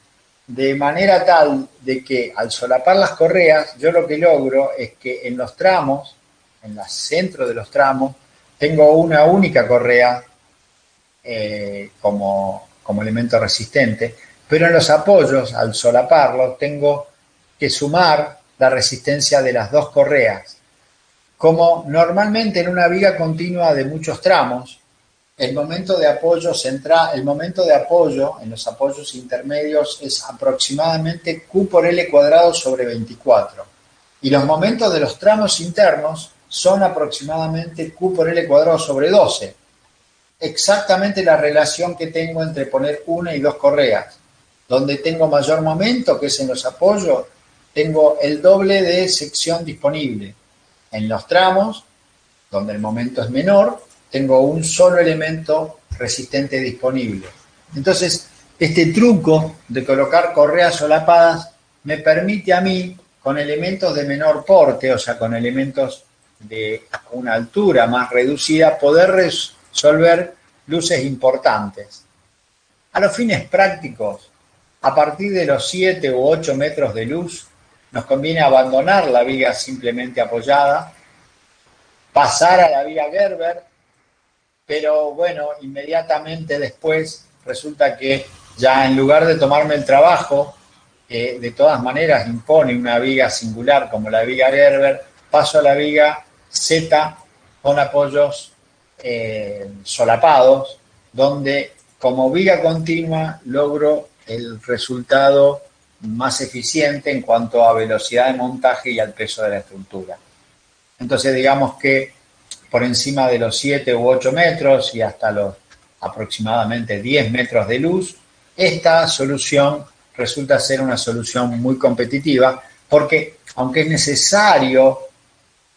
de manera tal de que al solapar las correas, yo lo que logro es que en los tramos, en el centro de los tramos, tengo una única correa como elemento resistente, pero en los apoyos, al solaparlos, tengo que sumar la resistencia de las dos correas. Como normalmente en una viga continua de muchos tramos, el momento de apoyo central, el momento de apoyo en los apoyos intermedios es aproximadamente Q por L cuadrado sobre 24. Y los momentos de los tramos internos son aproximadamente Q por L cuadrado sobre 12. Exactamente la relación que tengo entre poner una y dos correas. Donde tengo mayor momento, que es en los apoyos, tengo el doble de sección disponible. En los tramos, donde el momento es menor, tengo un solo elemento resistente disponible. Entonces, este truco de colocar correas solapadas me permite a mí, con elementos de menor porte, o sea, con elementos de una altura más reducida, poder resolver luces importantes. A los fines prácticos, a partir de los 7 u 8 metros de luz, nos conviene abandonar la viga simplemente apoyada, pasar a la viga Gerber, pero bueno, inmediatamente después resulta que ya en lugar de tomarme el trabajo, de todas maneras impone una viga singular como la viga Gerber, paso a la viga Z con apoyos solapados, donde como viga continua logro el resultado más eficiente en cuanto a velocidad de montaje y al peso de la estructura. Entonces digamos que por encima de los 7 u 8 metros y hasta los aproximadamente 10 metros de luz, esta solución resulta ser una solución muy competitiva porque aunque es necesario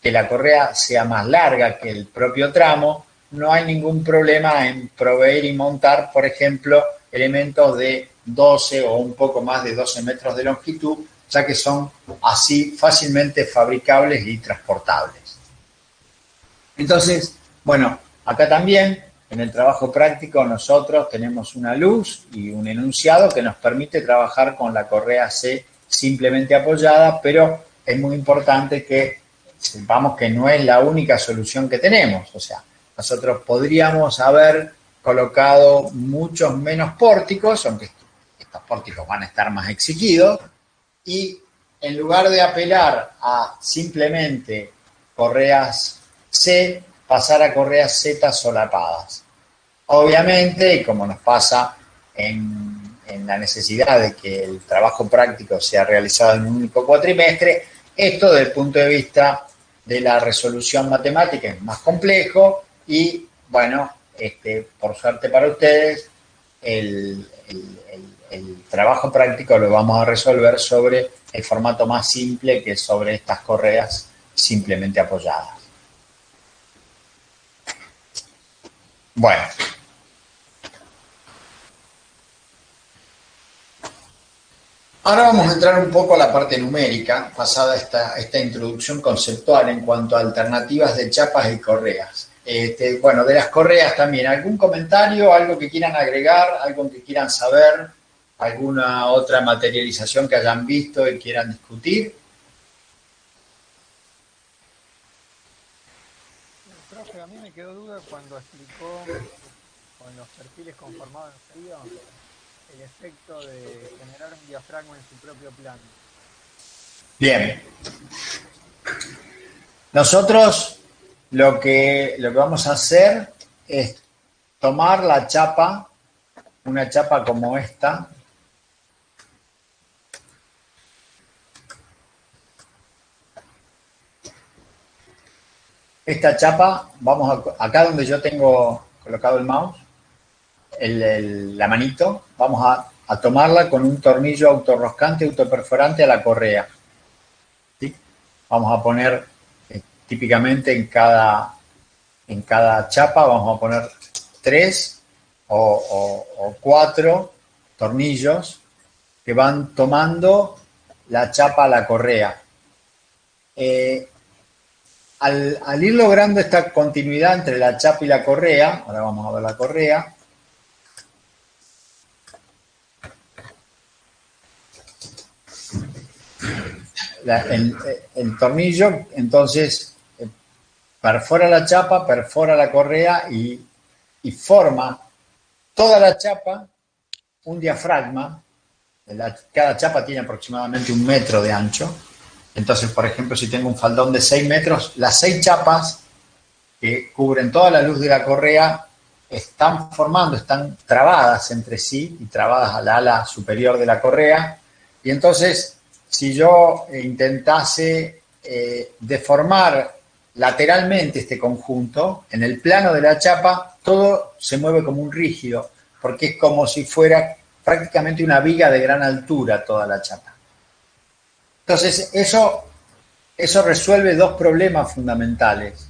que la correa sea más larga que el propio tramo, no hay ningún problema en proveer y montar, por ejemplo, elementos de 12 o un poco más de 12 metros de longitud, ya que son así fácilmente fabricables y transportables. Entonces, bueno, acá también en el trabajo práctico nosotros tenemos una luz y un enunciado que nos permite trabajar con la correa C simplemente apoyada, pero es muy importante que sepamos que no es la única solución que tenemos. O sea, nosotros podríamos haber colocado muchos menos pórticos, aunque estos pórticos van a estar más exigidos, y en lugar de apelar a simplemente correas C, pasar a correas Z solapadas. Obviamente, y como nos pasa en la necesidad de que el trabajo práctico sea realizado en un único cuatrimestre, esto desde el punto de vista de la resolución matemática es más complejo y, bueno, por suerte para ustedes, el trabajo práctico lo vamos a resolver sobre el formato más simple, que es sobre estas correas simplemente apoyadas. Bueno. Ahora vamos a entrar un poco a la parte numérica, pasada esta introducción conceptual en cuanto a alternativas de chapas y correas. Bueno, de las correas también, ¿algún comentario, algo que quieran agregar, algo que quieran saber, alguna otra materialización que hayan visto y quieran discutir? Profe, a mí me quedó duda cuando explicó con los perfiles conformados en frío el efecto de generar un diafragma en su propio plano. Bien. Nosotros lo que vamos a hacer es tomar la chapa, una chapa como esta. Esta chapa, acá donde yo tengo colocado el mouse, la manito, vamos a tomarla con un tornillo autorroscante, autoperforante a la correa. ¿Sí? Vamos a poner típicamente en cada chapa, vamos a poner 3 o 4 tornillos que van tomando la chapa a la correa. Al ir logrando esta continuidad entre la chapa y la correa, ahora vamos a ver la correa, el tornillo entonces perfora la chapa, perfora la correa y forma toda la chapa un diafragma. Cada chapa tiene aproximadamente 1 metro de ancho. Entonces, por ejemplo, si tengo un faldón de 6 metros, las 6 chapas que cubren toda la luz de la correa están trabadas entre sí y trabadas al ala superior de la correa. Y entonces, si yo intentase deformar lateralmente este conjunto, en el plano de la chapa, todo se mueve como un rígido, porque es como si fuera prácticamente una viga de gran altura toda la chapa. Entonces, eso resuelve 2 problemas fundamentales.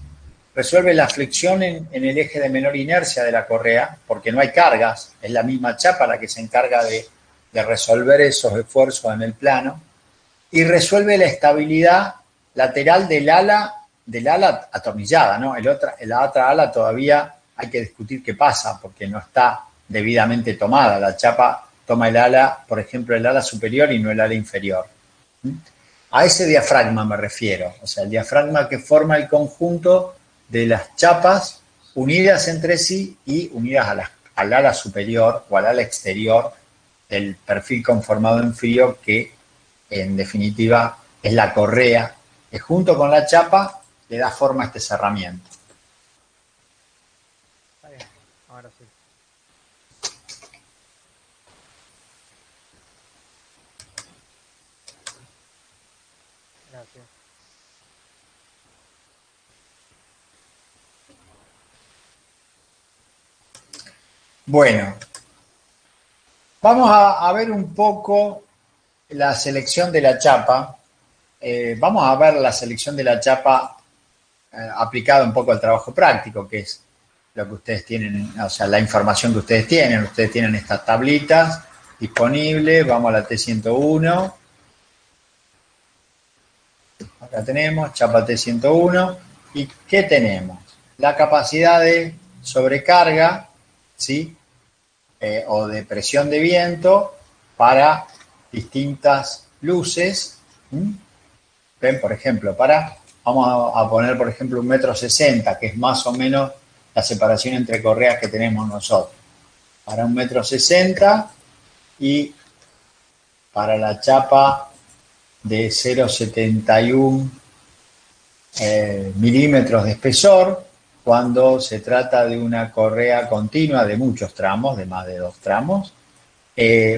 Resuelve la flexión en el eje de menor inercia de la correa, porque no hay cargas, es la misma chapa la que se encarga de resolver esos esfuerzos en el plano, y resuelve la estabilidad lateral del ala atornillada, ¿no? La otra ala todavía hay que discutir qué pasa, porque no está debidamente tomada. La chapa toma el ala, por ejemplo, el ala superior y no el ala inferior. A ese diafragma me refiero, o sea, el diafragma que forma el conjunto de las chapas unidas entre sí y unidas al ala superior o al ala exterior del perfil conformado en frío, que en definitiva es la correa, que junto con la chapa le da forma a este cerramiento. Está bien, ahora sí. Gracias. Bueno, vamos a ver un poco la selección de la chapa. Vamos a ver la selección de la chapa aplicada un poco al trabajo práctico, que es lo que ustedes tienen, o sea, la información que ustedes tienen. Ustedes tienen estas tablitas disponibles. Vamos a la T101. Acá tenemos chapa T101. ¿Y qué tenemos? La capacidad de sobrecarga, ¿sí? O de presión de viento para distintas luces. Ven, por ejemplo, vamos a poner, por ejemplo, 1,60 m, que es más o menos la separación entre correas que tenemos nosotros. Para 1,60 m y para la chapa de 0,71 milímetros de espesor, cuando se trata de una correa continua de muchos tramos, de más de 2 tramos.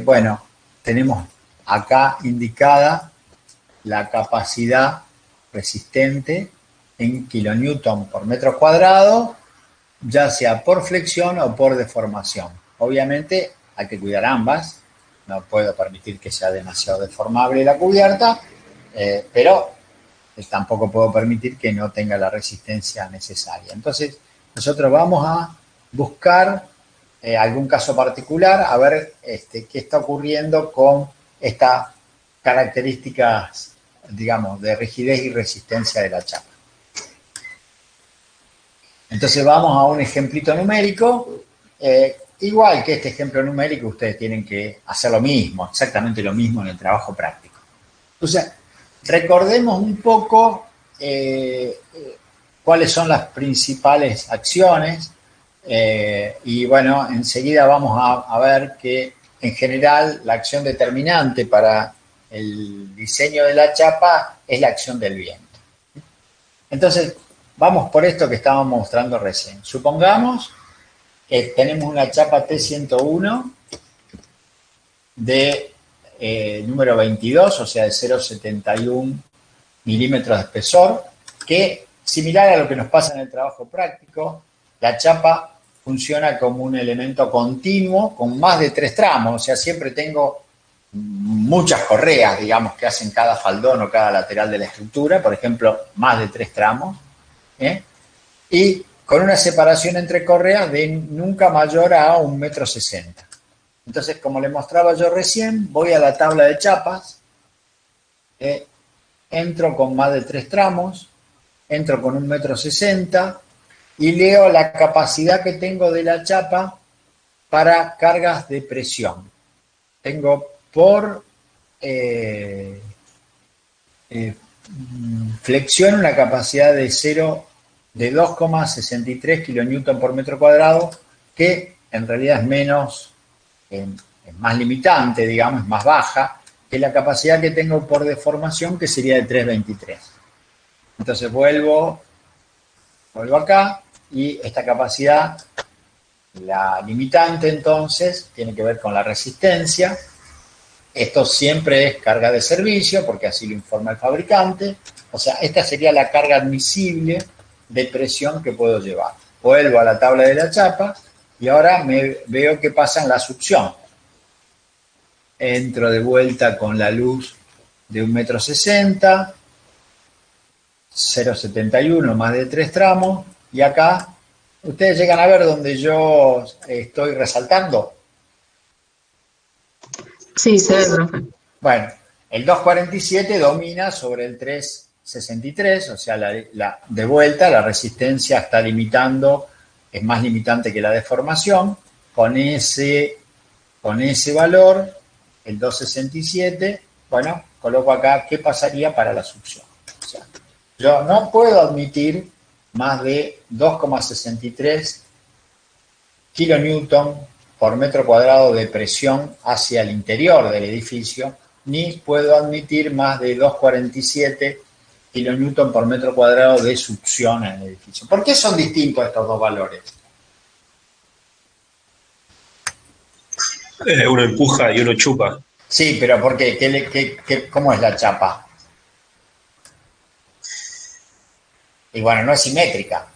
Bueno, tenemos acá indicada la capacidad resistente en kilonewton por metro cuadrado, ya sea por flexión o por deformación. Obviamente hay que cuidar ambas, no puedo permitir que sea demasiado deformable la cubierta, pero tampoco puedo permitir que no tenga la resistencia necesaria. Entonces, nosotros vamos a buscar algún caso particular, a ver qué está ocurriendo con estas características, digamos, de rigidez y resistencia de la chapa. Entonces vamos a un ejemplito numérico. Igual que este ejemplo numérico, ustedes tienen que hacer lo mismo, exactamente lo mismo en el trabajo práctico. Entonces, recordemos un poco cuáles son las principales acciones y bueno, enseguida vamos a ver que en general la acción determinante para el diseño de la chapa es la acción del viento. Entonces, vamos por esto que estábamos mostrando recién. Supongamos que tenemos una chapa T101 de número 22, o sea, de 0,71 milímetros de espesor, que, similar a lo que nos pasa en el trabajo práctico, la chapa funciona como un elemento continuo con más de 3 tramos, o sea, siempre tengo muchas correas, digamos, que hacen cada faldón o cada lateral de la estructura, por ejemplo, más de 3 tramos, y con una separación entre correas de nunca mayor a 1,60 m. Entonces, como le mostraba yo recién, voy a la tabla de chapas, entro con más de 3 tramos, entro con 1,60 m y leo la capacidad que tengo de la chapa para cargas de presión. Tengo por flexión una capacidad de 2,63 kilonewton por metro cuadrado, que en realidad es menos, es más limitante, digamos, es más baja que la capacidad que tengo por deformación, que sería de 3,23. Entonces vuelvo acá y esta capacidad, la limitante entonces, tiene que ver con la resistencia. Esto siempre es carga de servicio, porque así lo informa el fabricante. O sea, esta sería la carga admisible de presión que puedo llevar. Vuelvo a la tabla de la chapa y ahora veo qué pasa en la succión. Entro de vuelta con la luz de 1,60 m, 0,71, más de 3 tramos, y acá ustedes llegan a ver donde yo estoy resaltando. Sí, se ve, profe. Bueno, el 2,47 domina sobre el 3,63, o sea, de vuelta la resistencia está limitando, es más limitante que la deformación. Con ese valor, el 2,67, bueno, coloco acá qué pasaría para la succión. O sea, yo no puedo admitir más de 2,63 kilonewton por metro cuadrado de presión hacia el interior del edificio, ni puedo admitir más de 2,47 kilonewton por metro cuadrado de succión en el edificio. ¿Por qué son distintos estos dos valores? Uno empuja y uno chupa. Sí, pero ¿por qué? ¿Cómo es la chapa? Y bueno, no es simétrica.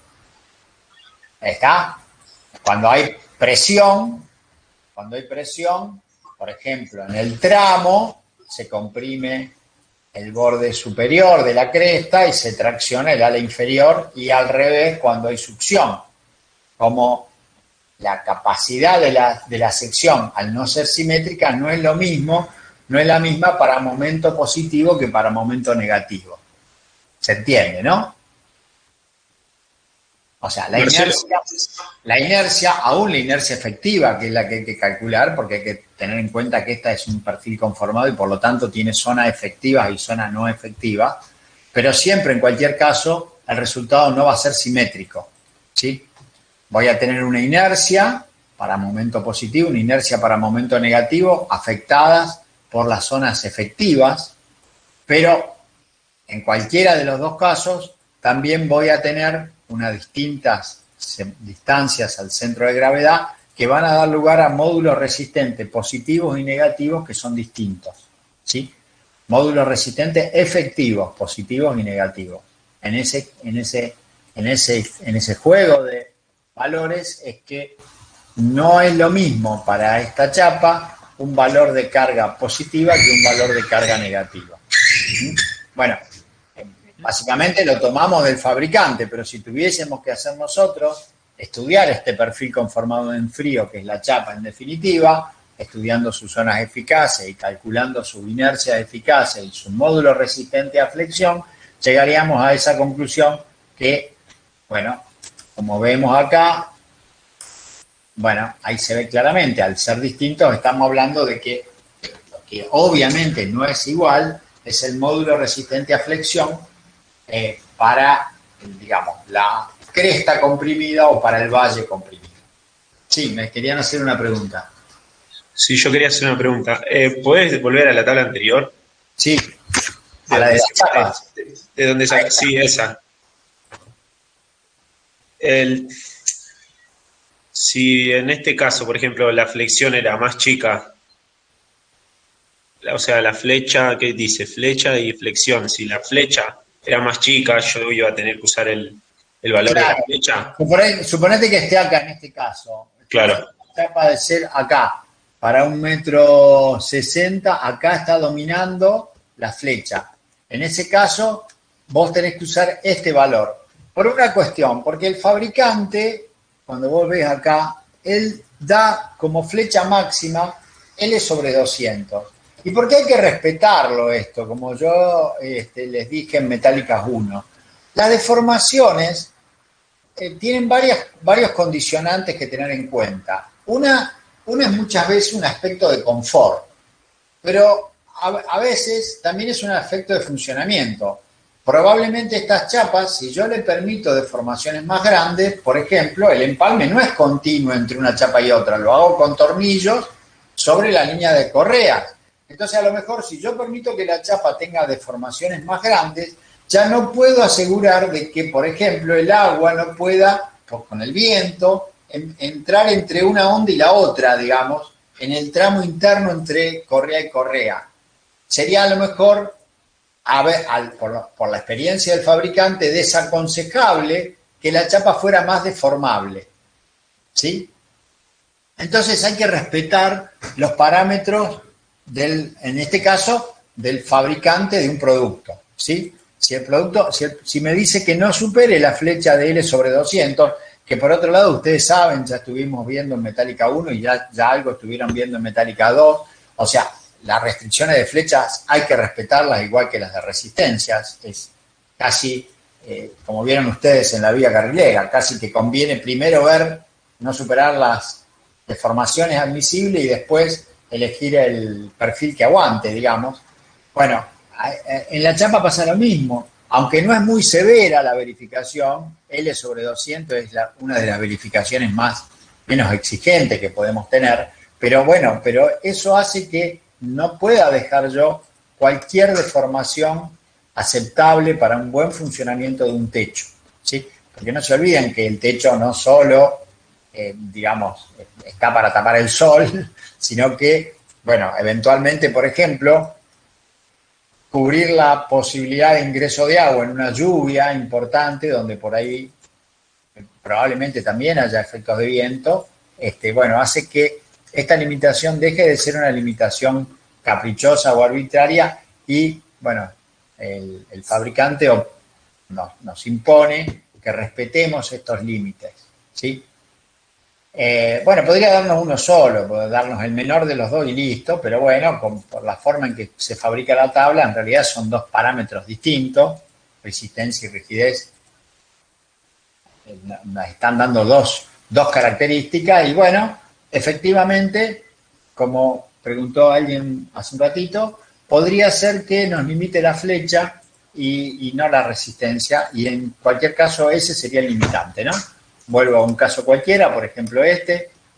¿Está? Cuando hay presión, por ejemplo, en el tramo se comprime el borde superior de la cresta y se tracciona el ala inferior, y al revés cuando hay succión. Como la capacidad de la sección, al no ser simétrica, no es la misma para momento positivo que para momento negativo. ¿Se entiende, no? O sea, la inercia, aún la inercia efectiva, que es la que hay que calcular, porque hay que tener en cuenta que esta es un perfil conformado y por lo tanto tiene zonas efectivas y zonas no efectivas, pero siempre, en cualquier caso, el resultado no va a ser simétrico, ¿sí? Voy a tener una inercia para momento positivo, una inercia para momento negativo, afectadas por las zonas efectivas, pero en cualquiera de los dos casos también voy a tener unas distintas distancias al centro de gravedad que van a dar lugar a módulos resistentes positivos y negativos que son distintos, ¿sí? Módulos resistentes efectivos, positivos y negativos. En ese juego de valores es que no es lo mismo para esta chapa un valor de carga positiva que un valor de carga negativa. Bueno, básicamente lo tomamos del fabricante, pero si tuviésemos que hacer nosotros, estudiar este perfil conformado en frío, que es la chapa en definitiva, estudiando sus zonas eficaces y calculando su inercia eficaz y su módulo resistente a flexión, llegaríamos a esa conclusión que, bueno, como vemos acá, bueno, ahí se ve claramente, al ser distintos estamos hablando de que lo que obviamente no es igual es el módulo resistente a flexión para, digamos, la cresta comprimida o para el valle comprimido. Sí, me querían hacer una pregunta. Sí, yo quería hacer una pregunta. ¿Podés volver a la tabla anterior? Sí, a la de las chapas. ¿De dónde sacas? Sí, esa. Si en este caso, por ejemplo, la flexión era más chica, o sea, la flecha, ¿qué dice? Flecha y flexión. Si la flecha era más chica, yo iba a tener que usar el valor de la flecha. Suponete que esté acá en este caso. Claro. La chapa de ser acá, para 1,60 m, acá está dominando la flecha. En ese caso, vos tenés que usar este valor. Por una cuestión, porque el fabricante, cuando vos ves acá, él da como flecha máxima L sobre 200. ¿Y por qué hay que respetarlo esto? Como yo les dije en Metálicas 1. Las deformaciones tienen varios condicionantes que tener en cuenta. Una es muchas veces un aspecto de confort, pero a veces también es un aspecto de funcionamiento. Probablemente estas chapas, si yo le permito deformaciones más grandes, por ejemplo, el empalme no es continuo entre una chapa y otra, lo hago con tornillos sobre la línea de correas. Entonces, a lo mejor, si yo permito que la chapa tenga deformaciones más grandes, ya no puedo asegurar de que, por ejemplo, el agua no pueda, con el viento, entrar entre una onda y la otra, digamos, en el tramo interno entre correa y correa. Sería a lo mejor, por la experiencia del fabricante, desaconsejable que la chapa fuera más deformable, ¿sí? Entonces hay que respetar los parámetros en este caso, del fabricante de un producto, ¿sí? Si me dice que no supere la flecha de L sobre 200, que por otro lado ustedes saben, ya estuvimos viendo en Metálica 1 y ya algo estuvieron viendo en Metálica 2, o sea, las restricciones de flechas hay que respetarlas igual que las de resistencias, es casi, como vieron ustedes en la vía carrilera, casi que conviene primero ver, no superar las deformaciones admisibles y después elegir el perfil que aguante, digamos. Bueno, en la chapa pasa lo mismo, aunque no es muy severa la verificación, L sobre 200 es una de las verificaciones menos exigentes que podemos tener, pero bueno, pero eso hace que no pueda dejar yo cualquier deformación aceptable para un buen funcionamiento de un techo, ¿sí? Porque no se olviden que el techo no solo, digamos, está para tapar el sol, sino que, bueno, eventualmente, por ejemplo, cubrir la posibilidad de ingreso de agua en una lluvia importante, donde por ahí probablemente también haya efectos de viento, bueno, hace que esta limitación deje de ser una limitación caprichosa o arbitraria y, bueno, el fabricante nos impone que respetemos estos límites, ¿sí? Bueno, podría darnos uno solo, podría darnos el menor de los dos y listo, pero bueno, por la forma en que se fabrica la tabla, en realidad son dos parámetros distintos, resistencia y rigidez. Nos están dando dos características y bueno, efectivamente, como preguntó alguien hace un ratito, podría ser que nos limite la flecha y no la resistencia, y en cualquier caso ese sería el limitante, ¿no? Vuelvo a un caso cualquiera, por ejemplo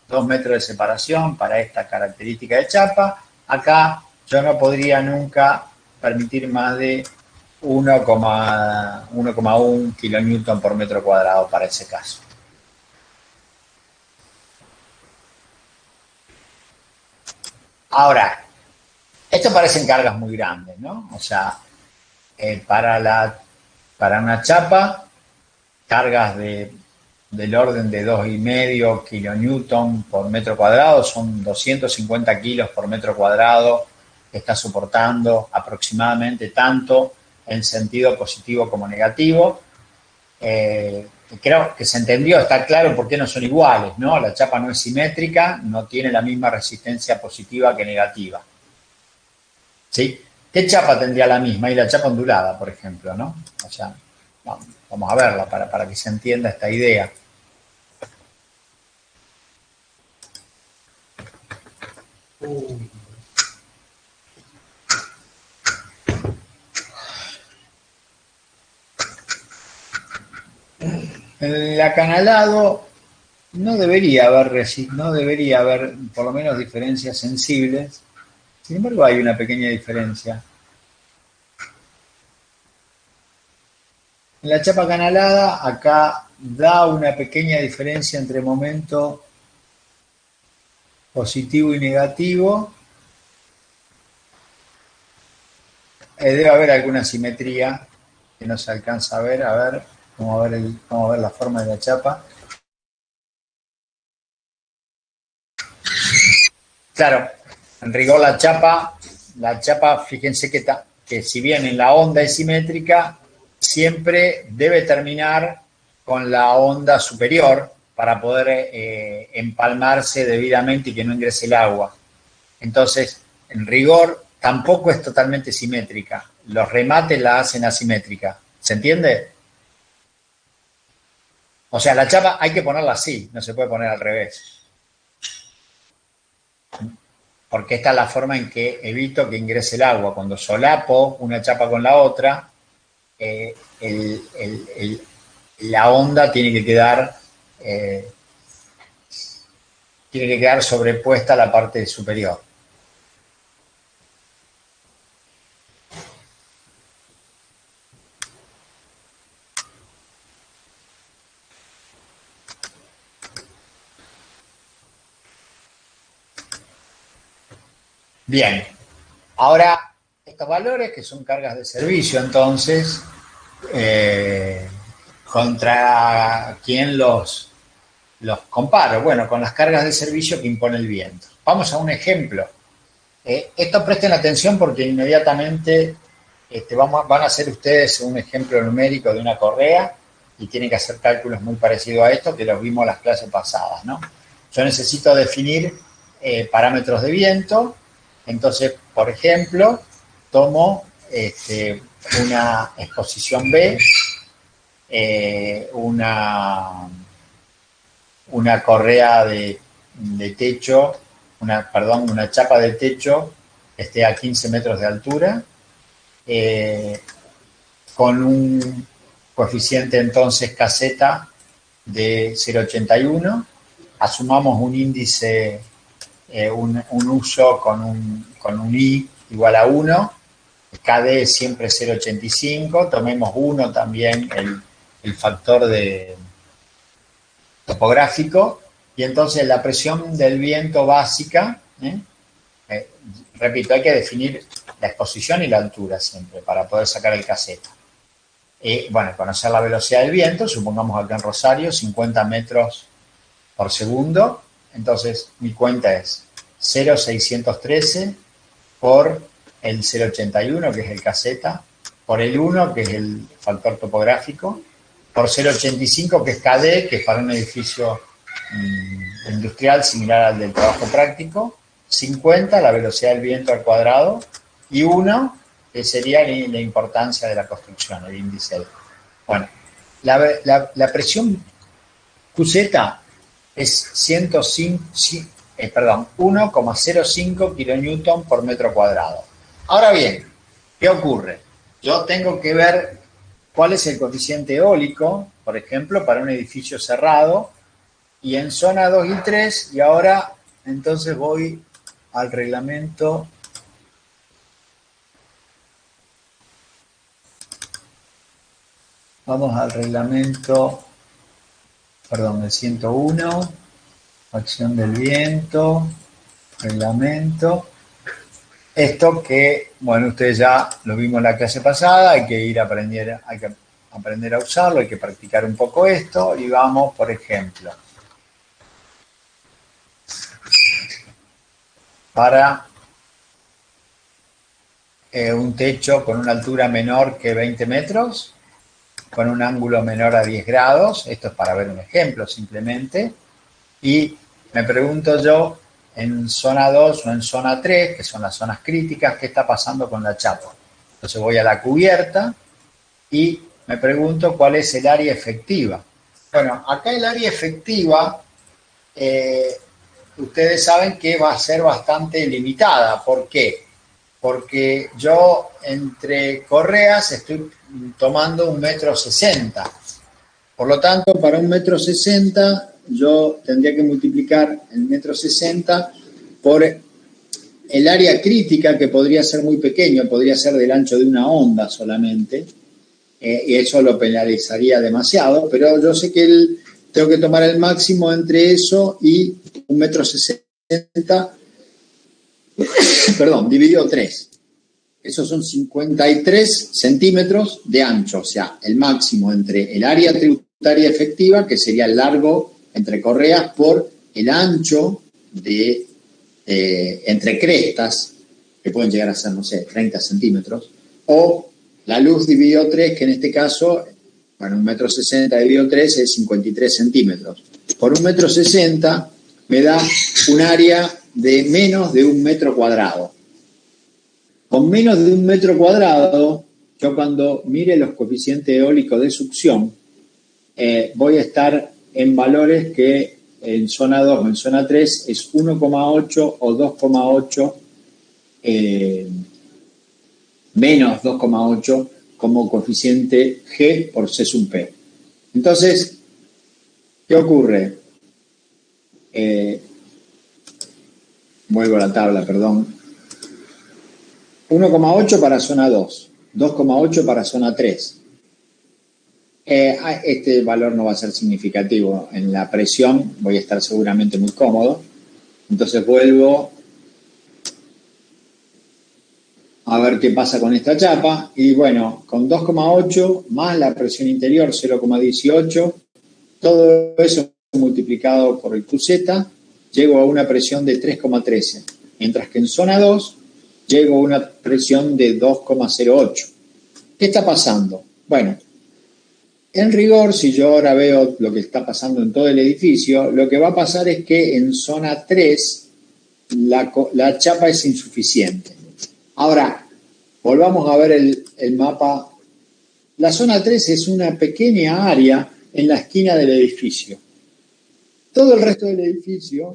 2 metros de separación para esta característica de chapa. Acá yo no podría nunca permitir más de 1,1 kilonewton por metro cuadrado para ese caso. Ahora, esto parecen cargas muy grandes, ¿no? O sea, para una chapa, cargas del orden de 2,5 kilonewton por metro cuadrado, son 250 kilos por metro cuadrado que está soportando aproximadamente, tanto en sentido positivo como negativo. Creo que se entendió, está claro por qué no son iguales, ¿no? La chapa no es simétrica, no tiene la misma resistencia positiva que negativa. ¿Sí? ¿Qué chapa tendría la misma? Y la chapa ondulada, por ejemplo, ¿no? O sea, vamos a verla para que se entienda esta idea. El acanalado no debería haber por lo menos diferencias sensibles. Sin embargo, hay una pequeña diferencia. En la chapa acanalada, acá da una pequeña diferencia entre momento positivo y negativo. Debe haber alguna simetría que no se alcanza a ver. A ver, vamos a ver la forma de la chapa. Claro, en rigor la chapa, fíjense que si bien en la onda es simétrica, siempre debe terminar con la onda superior para poder empalmarse debidamente y que no ingrese el agua. Entonces, en rigor, tampoco es totalmente simétrica. Los remates la hacen asimétrica. ¿Se entiende? O sea, la chapa hay que ponerla así, no se puede poner al revés. Porque esta es la forma en que evito que ingrese el agua. Cuando solapo una chapa con la otra, la onda tiene que quedar sobrepuesta a la parte superior. Bien, ahora estos valores que son cargas de servicio, entonces, ¿contra quién los comparo? Bueno, con las cargas de servicio que impone el viento. Vamos a un ejemplo. Esto presten atención porque inmediatamente van a hacer ustedes un ejemplo numérico de una correa y tienen que hacer cálculos muy parecidos a esto que los vimos en las clases pasadas, ¿no? Yo necesito definir parámetros de viento. Entonces, por ejemplo, tomo una exposición B, una correa de techo, una chapa de techo que esté a 15 metros de altura, con un coeficiente entonces caseta de 0,81. Asumamos un índice, un uso con un I igual a 1, KD es siempre 0,85, tomemos 1 también el factor topográfico, y entonces la presión del viento básica, repito, hay que definir la exposición y la altura siempre para poder sacar el caseta. Bueno, conocer la velocidad del viento, supongamos acá en Rosario, 50 metros por segundo. Entonces, mi cuenta es 0,613 por el 0,81, que es el caseta, por el 1, que es el factor topográfico, por 0,85, que es KD, que es para un edificio industrial similar al del trabajo práctico, 50, la velocidad del viento al cuadrado, y 1, que sería la importancia de la construcción, el índice. Bueno, la presión QZ es 1,05 kilonewton por metro cuadrado. Ahora bien, ¿qué ocurre? Yo tengo que ver cuál es el coeficiente eólico, por ejemplo, para un edificio cerrado, y en zona 2 y 3, y ahora entonces voy al reglamento Vamos al reglamento, perdón, el 101, acción del viento, reglamento. Esto que, bueno, ustedes ya lo vimos en la clase pasada, hay que aprender a usarlo, hay que practicar un poco esto y vamos, por ejemplo, para un techo con una altura menor que 20 metros, con un ángulo menor a 10 grados, esto es para ver un ejemplo simplemente, y me pregunto yo, en zona 2 o en zona 3, que son las zonas críticas, ¿qué está pasando con la chapa? Entonces voy a la cubierta y me pregunto cuál es el área efectiva. Bueno, acá el área efectiva, ustedes saben que va a ser bastante limitada. ¿Por qué? Porque yo entre correas estoy tomando 1,60 m. Por lo tanto, para 1,60 m, yo tendría que multiplicar el 1,60 m por el área crítica, que podría ser muy pequeño, podría ser del ancho de una onda solamente, y eso lo penalizaría demasiado, pero yo sé que tengo que tomar el máximo entre eso y 1,60 m, perdón, dividido 3. Esos son 53 centímetros de ancho, o sea, el máximo entre el área tributaria efectiva, que sería el largo entre correas, por el ancho de entre crestas, que pueden llegar a ser, no sé, 30 centímetros, o la luz dividido 3, que en este caso, bueno, 1,60 m dividido 3 es 53 centímetros. Por 1,60 m me da un área de menos de 1 metro cuadrado. Con menos de 1 metro cuadrado, yo cuando mire los coeficientes eólicos de succión, voy a estar en valores que en zona 2 o en zona 3 es 1,8 o 2,8, menos 2,8 como coeficiente G por C sub P. Entonces, ¿qué ocurre? Vuelvo a la tabla, perdón. 1,8 para zona 2, 2,8 para zona 3. Este valor no va a ser significativo. En la presión voy a estar seguramente muy cómodo. Entonces vuelvo a ver qué pasa con esta chapa. Y bueno, con 2,8 más la presión interior 0,18, todo eso multiplicado por el QZ, llego a una presión de 3,13. Mientras que en zona 2 llego a una presión de 2,08. ¿Qué está pasando? Bueno, en rigor, si yo ahora veo lo que está pasando en todo el edificio, lo que va a pasar es que en zona 3 la chapa es insuficiente. Ahora, volvamos a ver el mapa. La zona 3 es una pequeña área en la esquina del edificio. Todo el resto del edificio,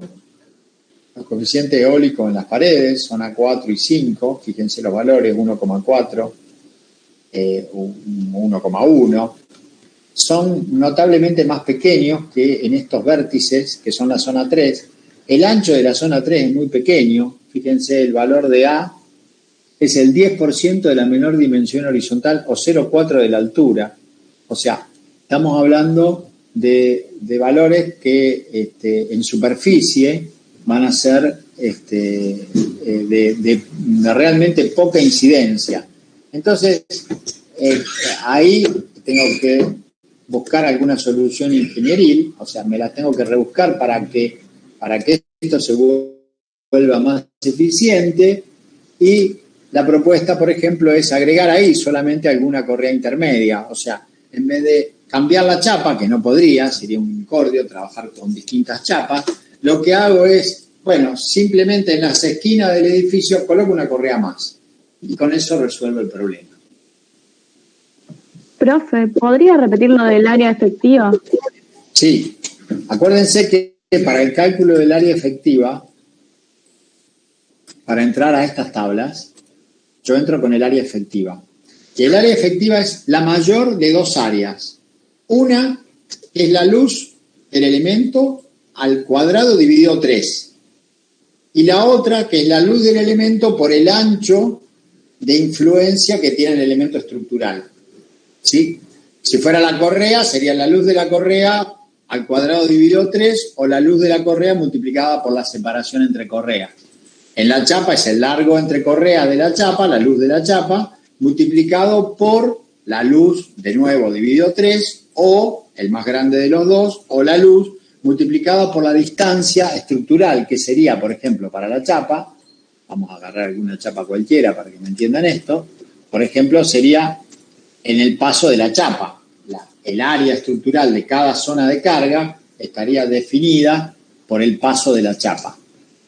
los coeficientes eólicos en las paredes, zona 4 y 5, fíjense los valores, 1,4, 1,1, son notablemente más pequeños que en estos vértices, que son la zona 3. El ancho de la zona 3 es muy pequeño, fíjense, el valor de A es el 10% de la menor dimensión horizontal o 0,4 de la altura. O sea, estamos hablando de valores que en superficie van a ser de realmente poca incidencia. Entonces, ahí tengo que buscar alguna solución ingenieril, o sea, me la tengo que rebuscar para que esto se vuelva más eficiente, y la propuesta, por ejemplo, es agregar ahí solamente alguna correa intermedia, o sea, en vez de cambiar la chapa, que no podría, sería un incordio trabajar con distintas chapas, lo que hago es, bueno, simplemente en las esquinas del edificio coloco una correa más, y con eso resuelvo el problema. Profe, ¿podría repetir lo del área efectiva? Sí, acuérdense que para el cálculo del área efectiva, para entrar a estas tablas, yo entro con el área efectiva. Y el área efectiva es la mayor de dos áreas. Una es la luz del elemento al cuadrado dividido 3. Y la otra, que es la luz del elemento por el ancho de influencia que tiene el elemento estructural. ¿Sí? Si fuera la correa, sería la luz de la correa al cuadrado dividido 3 o la luz de la correa multiplicada por la separación entre correas. En la chapa es el largo entre correas de la chapa, la luz de la chapa, multiplicado por la luz, de nuevo, dividido 3, o el más grande de los dos, o la luz multiplicada por la distancia estructural, que sería, por ejemplo, para la chapa, vamos a agarrar alguna chapa cualquiera para que me entiendan esto, por ejemplo, sería en el paso de la chapa. El área estructural de cada zona de carga estaría definida por el paso de la chapa.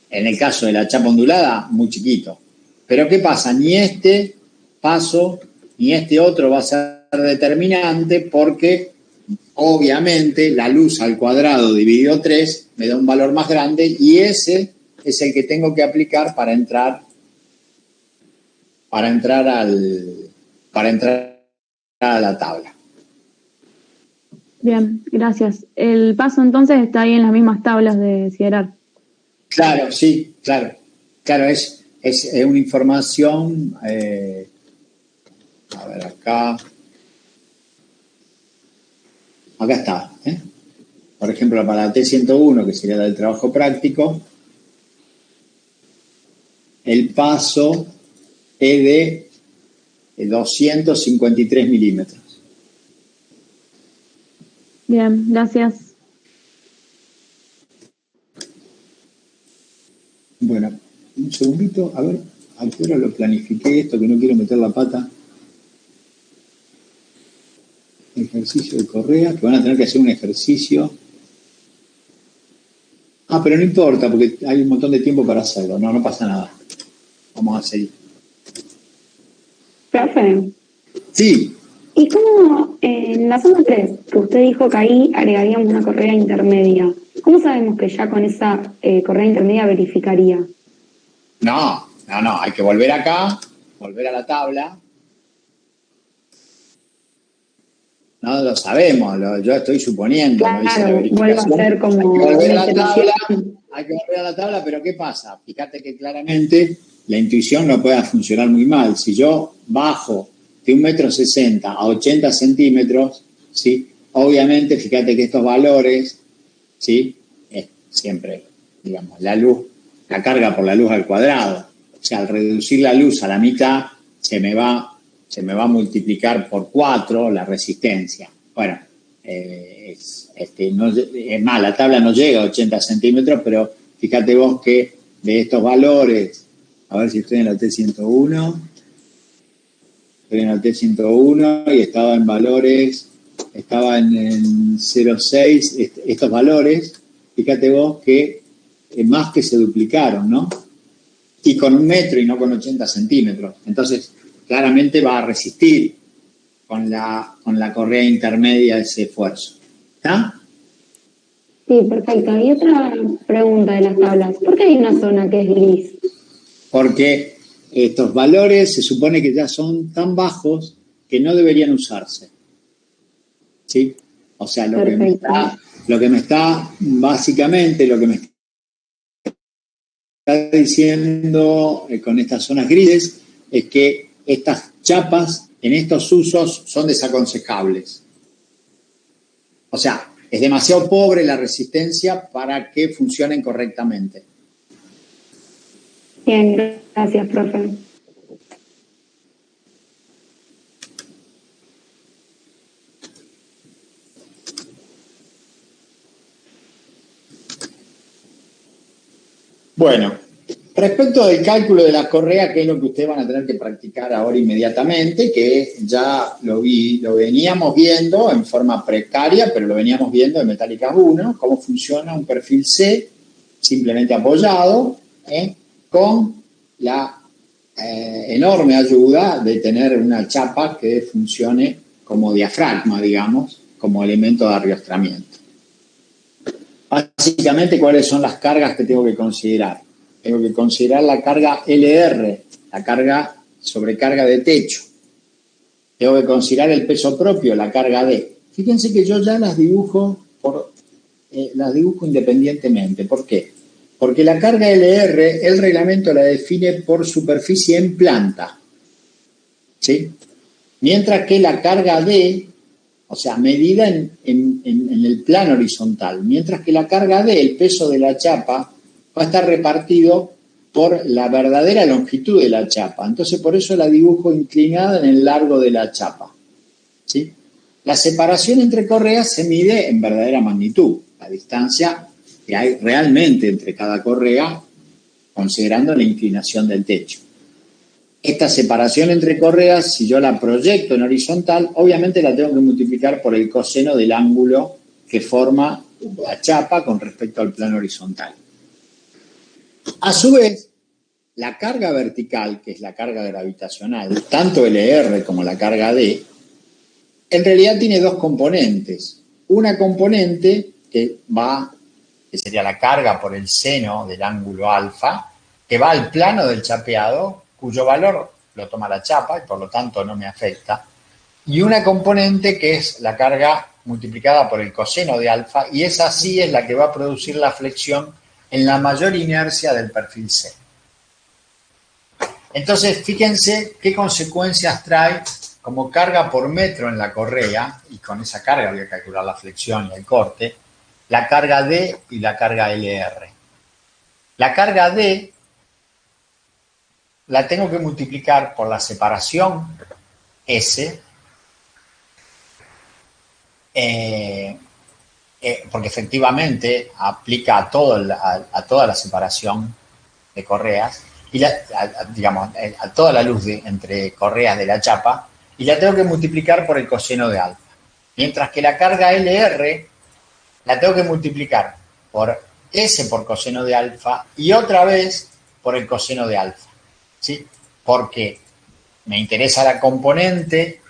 En el caso de la chapa ondulada, muy chiquito. Pero ¿qué pasa? Ni este paso ni este otro va a ser determinante porque, obviamente, la luz al cuadrado dividido 3 me da un valor más grande y ese es el que tengo que aplicar para entrar a la tabla. Bien, gracias. El paso entonces está ahí en las mismas tablas de Sierra. Claro, sí, claro. Claro, es una información, a ver acá está, Por ejemplo, para la T101, que sería la del trabajo práctico, el paso es de 253 milímetros. Bien, gracias. Bueno, un segundito, a ver, ¿a qué hora lo planifiqué esto? Que no quiero meter la pata. Ejercicio de correa, que van a tener que hacer un ejercicio. Pero no importa, porque hay un montón de tiempo para hacerlo. No pasa nada. Vamos a seguir. Profe. Sí. ¿Y cómo en la zona 3, que usted dijo que ahí agregaríamos una correa intermedia, cómo sabemos que ya con esa correa intermedia verificaría? No, hay que volver acá, volver a la tabla. No lo sabemos, yo estoy suponiendo. Claro, vuelvo a hacer como... Hay que volver a la tabla, pero ¿qué pasa? Fíjate que claramente la intuición no puede funcionar muy mal. Si yo bajo de 1,60 m a 80 centímetros, ¿sí? Obviamente, fíjate que estos valores, ¿sí? Siempre, digamos, la luz, la carga por la luz al cuadrado. O sea, al reducir la luz a la mitad, se me va a multiplicar por 4 la resistencia. Bueno, es más, la tabla no llega a 80 centímetros, pero fíjate vos que de estos valores, a ver si estoy en la T101, estoy en la T101 y estaba en valores, estaba en 0,6, estos valores, fíjate vos que más que se duplicaron, ¿no? Y con 1 metro y no con 80 centímetros. Entonces, claramente va a resistir con la correa intermedia ese esfuerzo. ¿Está? Sí, perfecto. Y otra pregunta de las tablas. ¿Por qué hay una zona que es gris? Porque estos valores se supone que ya son tan bajos que no deberían usarse. ¿Sí? O sea, lo que me está diciendo con estas zonas grises es que estas chapas en estos usos son desaconsejables. O sea, es demasiado pobre la resistencia para que funcionen correctamente. Bien, gracias, profe. Bueno, respecto del cálculo de la correa, que es lo que ustedes van a tener que practicar ahora inmediatamente, que ya lo veníamos viendo en forma precaria, pero lo veníamos viendo en Metálicas 1, cómo funciona un perfil C simplemente apoyado, con la enorme ayuda de tener una chapa que funcione como diafragma, digamos, como elemento de arrastramiento. Básicamente, ¿cuáles son las cargas que tengo que considerar? Tengo que considerar la carga LR, la carga sobrecarga de techo. Tengo que considerar el peso propio, la carga D. Fíjense que yo ya las dibujo independientemente. ¿Por qué? Porque la carga LR, el reglamento la define por superficie en planta, ¿sí? Mientras que la carga D o sea, medida en el plano horizontal, mientras que la carga D, el peso de la chapa, va a estar repartido por la verdadera longitud de la chapa. Entonces, por eso la dibujo inclinada en el largo de la chapa, ¿sí? La separación entre correas se mide en verdadera magnitud, la distancia que hay realmente entre cada correa, considerando la inclinación del techo. Esta separación entre correas, si yo la proyecto en horizontal, obviamente la tengo que multiplicar por el coseno del ángulo que forma la chapa con respecto al plano horizontal. A su vez, la carga vertical, que es la carga gravitacional, tanto LR como la carga D, en realidad tiene dos componentes. Una componente que sería la carga por el seno del ángulo alfa, que va al plano del chapeado, cuyo valor lo toma la chapa y por lo tanto no me afecta. Y una componente que es la carga multiplicada por el coseno de alfa, y esa sí es la que va a producir la flexión en la mayor inercia del perfil C. Entonces, fíjense qué consecuencias trae como carga por metro en la correa, y con esa carga voy a calcular la flexión y el corte, la carga D y la carga LR. La carga D la tengo que multiplicar por la separación S, porque efectivamente aplica a toda la separación de correas, y a toda la luz entre correas de la chapa, y la tengo que multiplicar por el coseno de alfa. Mientras que la carga LR la tengo que multiplicar por S por coseno de alfa y otra vez por el coseno de alfa, ¿sí? Porque me interesa la componente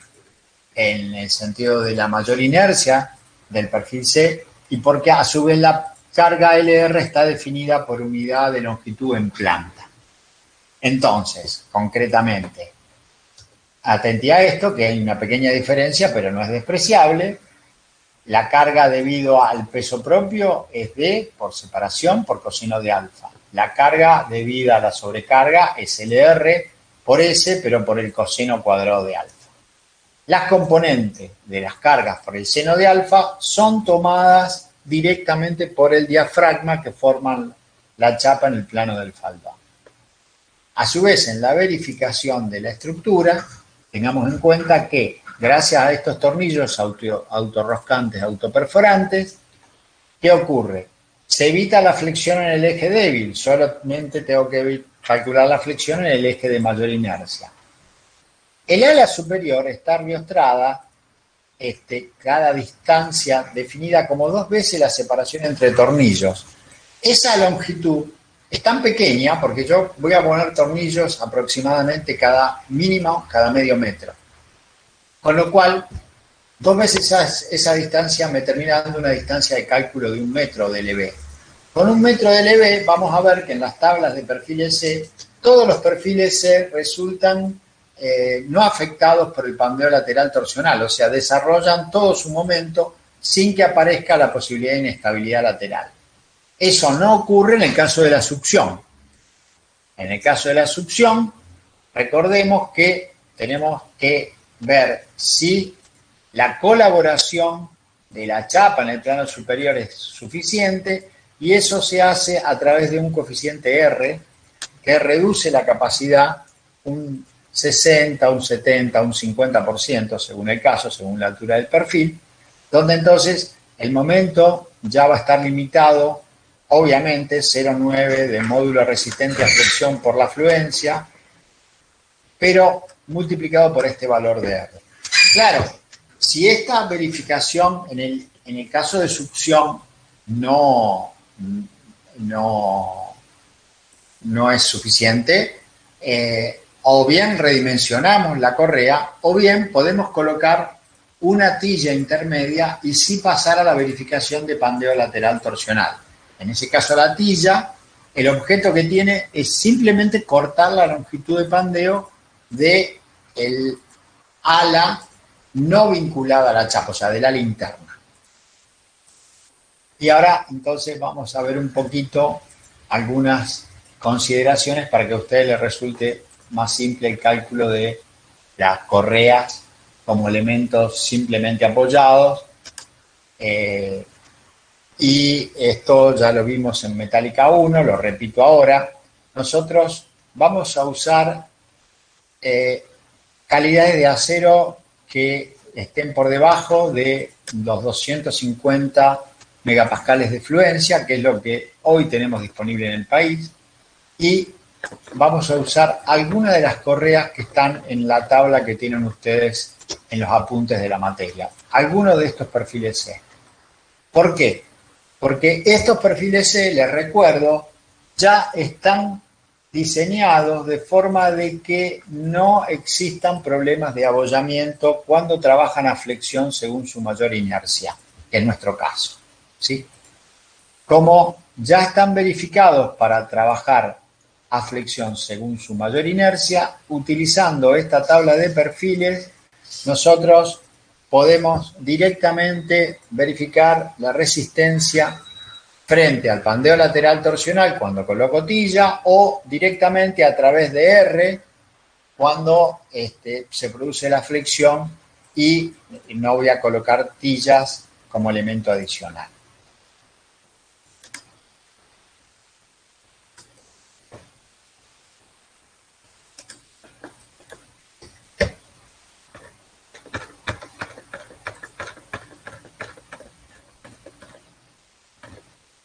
en el sentido de la mayor inercia del perfil C y porque a su vez la carga LR está definida por unidad de longitud en planta. Entonces, concretamente, atendí a esto, que hay una pequeña diferencia, pero no es despreciable. La carga debido al peso propio es D por separación por coseno de alfa. La carga debida a la sobrecarga es LR por S, pero por el coseno cuadrado de alfa. Las componentes de las cargas por el seno de alfa son tomadas directamente por el diafragma que forman la chapa en el plano del faldón. A su vez, en la verificación de la estructura, tengamos en cuenta que gracias a estos tornillos autorroscantes, autoperforantes, ¿qué ocurre? Se evita la flexión en el eje débil, solamente tengo que calcular la flexión en el eje de mayor inercia. El ala superior está riostrada, cada distancia definida como 2 veces la separación entre tornillos. Esa longitud es tan pequeña porque yo voy a poner tornillos aproximadamente cada medio metro. Con lo cual, 2 veces esa distancia me termina dando una distancia de cálculo de 1 metro de LB. Con 1 metro de LB vamos a ver que en las tablas de perfiles C, todos los perfiles C resultan no afectados por el pandeo lateral torsional, o sea, desarrollan todo su momento sin que aparezca la posibilidad de inestabilidad lateral. Eso no ocurre en el caso de la succión. En el caso de la succión, recordemos que tenemos que ver si la colaboración de la chapa en el plano superior es suficiente, y eso se hace a través de un coeficiente R que reduce la capacidad un 60, un 70, un 50%, según el caso, según la altura del perfil, donde entonces el momento ya va a estar limitado, obviamente, 0,9 de módulo resistente a flexión por la fluencia, pero multiplicado por este valor de R. Claro, si esta verificación en el caso de succión no es suficiente, o bien redimensionamos la correa, o bien podemos colocar una tilla intermedia y sí pasar a la verificación de pandeo lateral torsional. En ese caso, la tilla, el objeto que tiene es simplemente cortar la longitud de pandeo del ala no vinculada a la chapa, o sea, del ala interna. Y ahora, entonces, vamos a ver un poquito algunas consideraciones para que a ustedes les resulte más simple el cálculo de las correas como elementos simplemente apoyados. Y esto ya lo vimos en Metallica 1, lo repito ahora. Nosotros vamos a usar calidades de acero que estén por debajo de los 250 megapascales de fluencia, que es lo que hoy tenemos disponible en el país, y vamos a usar algunas de las correas que están en la tabla que tienen ustedes en los apuntes de la materia. Algunos de estos perfiles C. ¿Por qué? Porque estos perfiles C, les recuerdo, ya están diseñados de forma de que no existan problemas de abollamiento cuando trabajan a flexión según su mayor inercia, que es nuestro caso, ¿sí? Como ya están verificados para trabajar a flexión según su mayor inercia, utilizando esta tabla de perfiles, nosotros podemos directamente verificar la resistencia frente al pandeo lateral torsional cuando coloco tilla o directamente a través de R cuando se produce la flexión y no voy a colocar tillas como elemento adicional.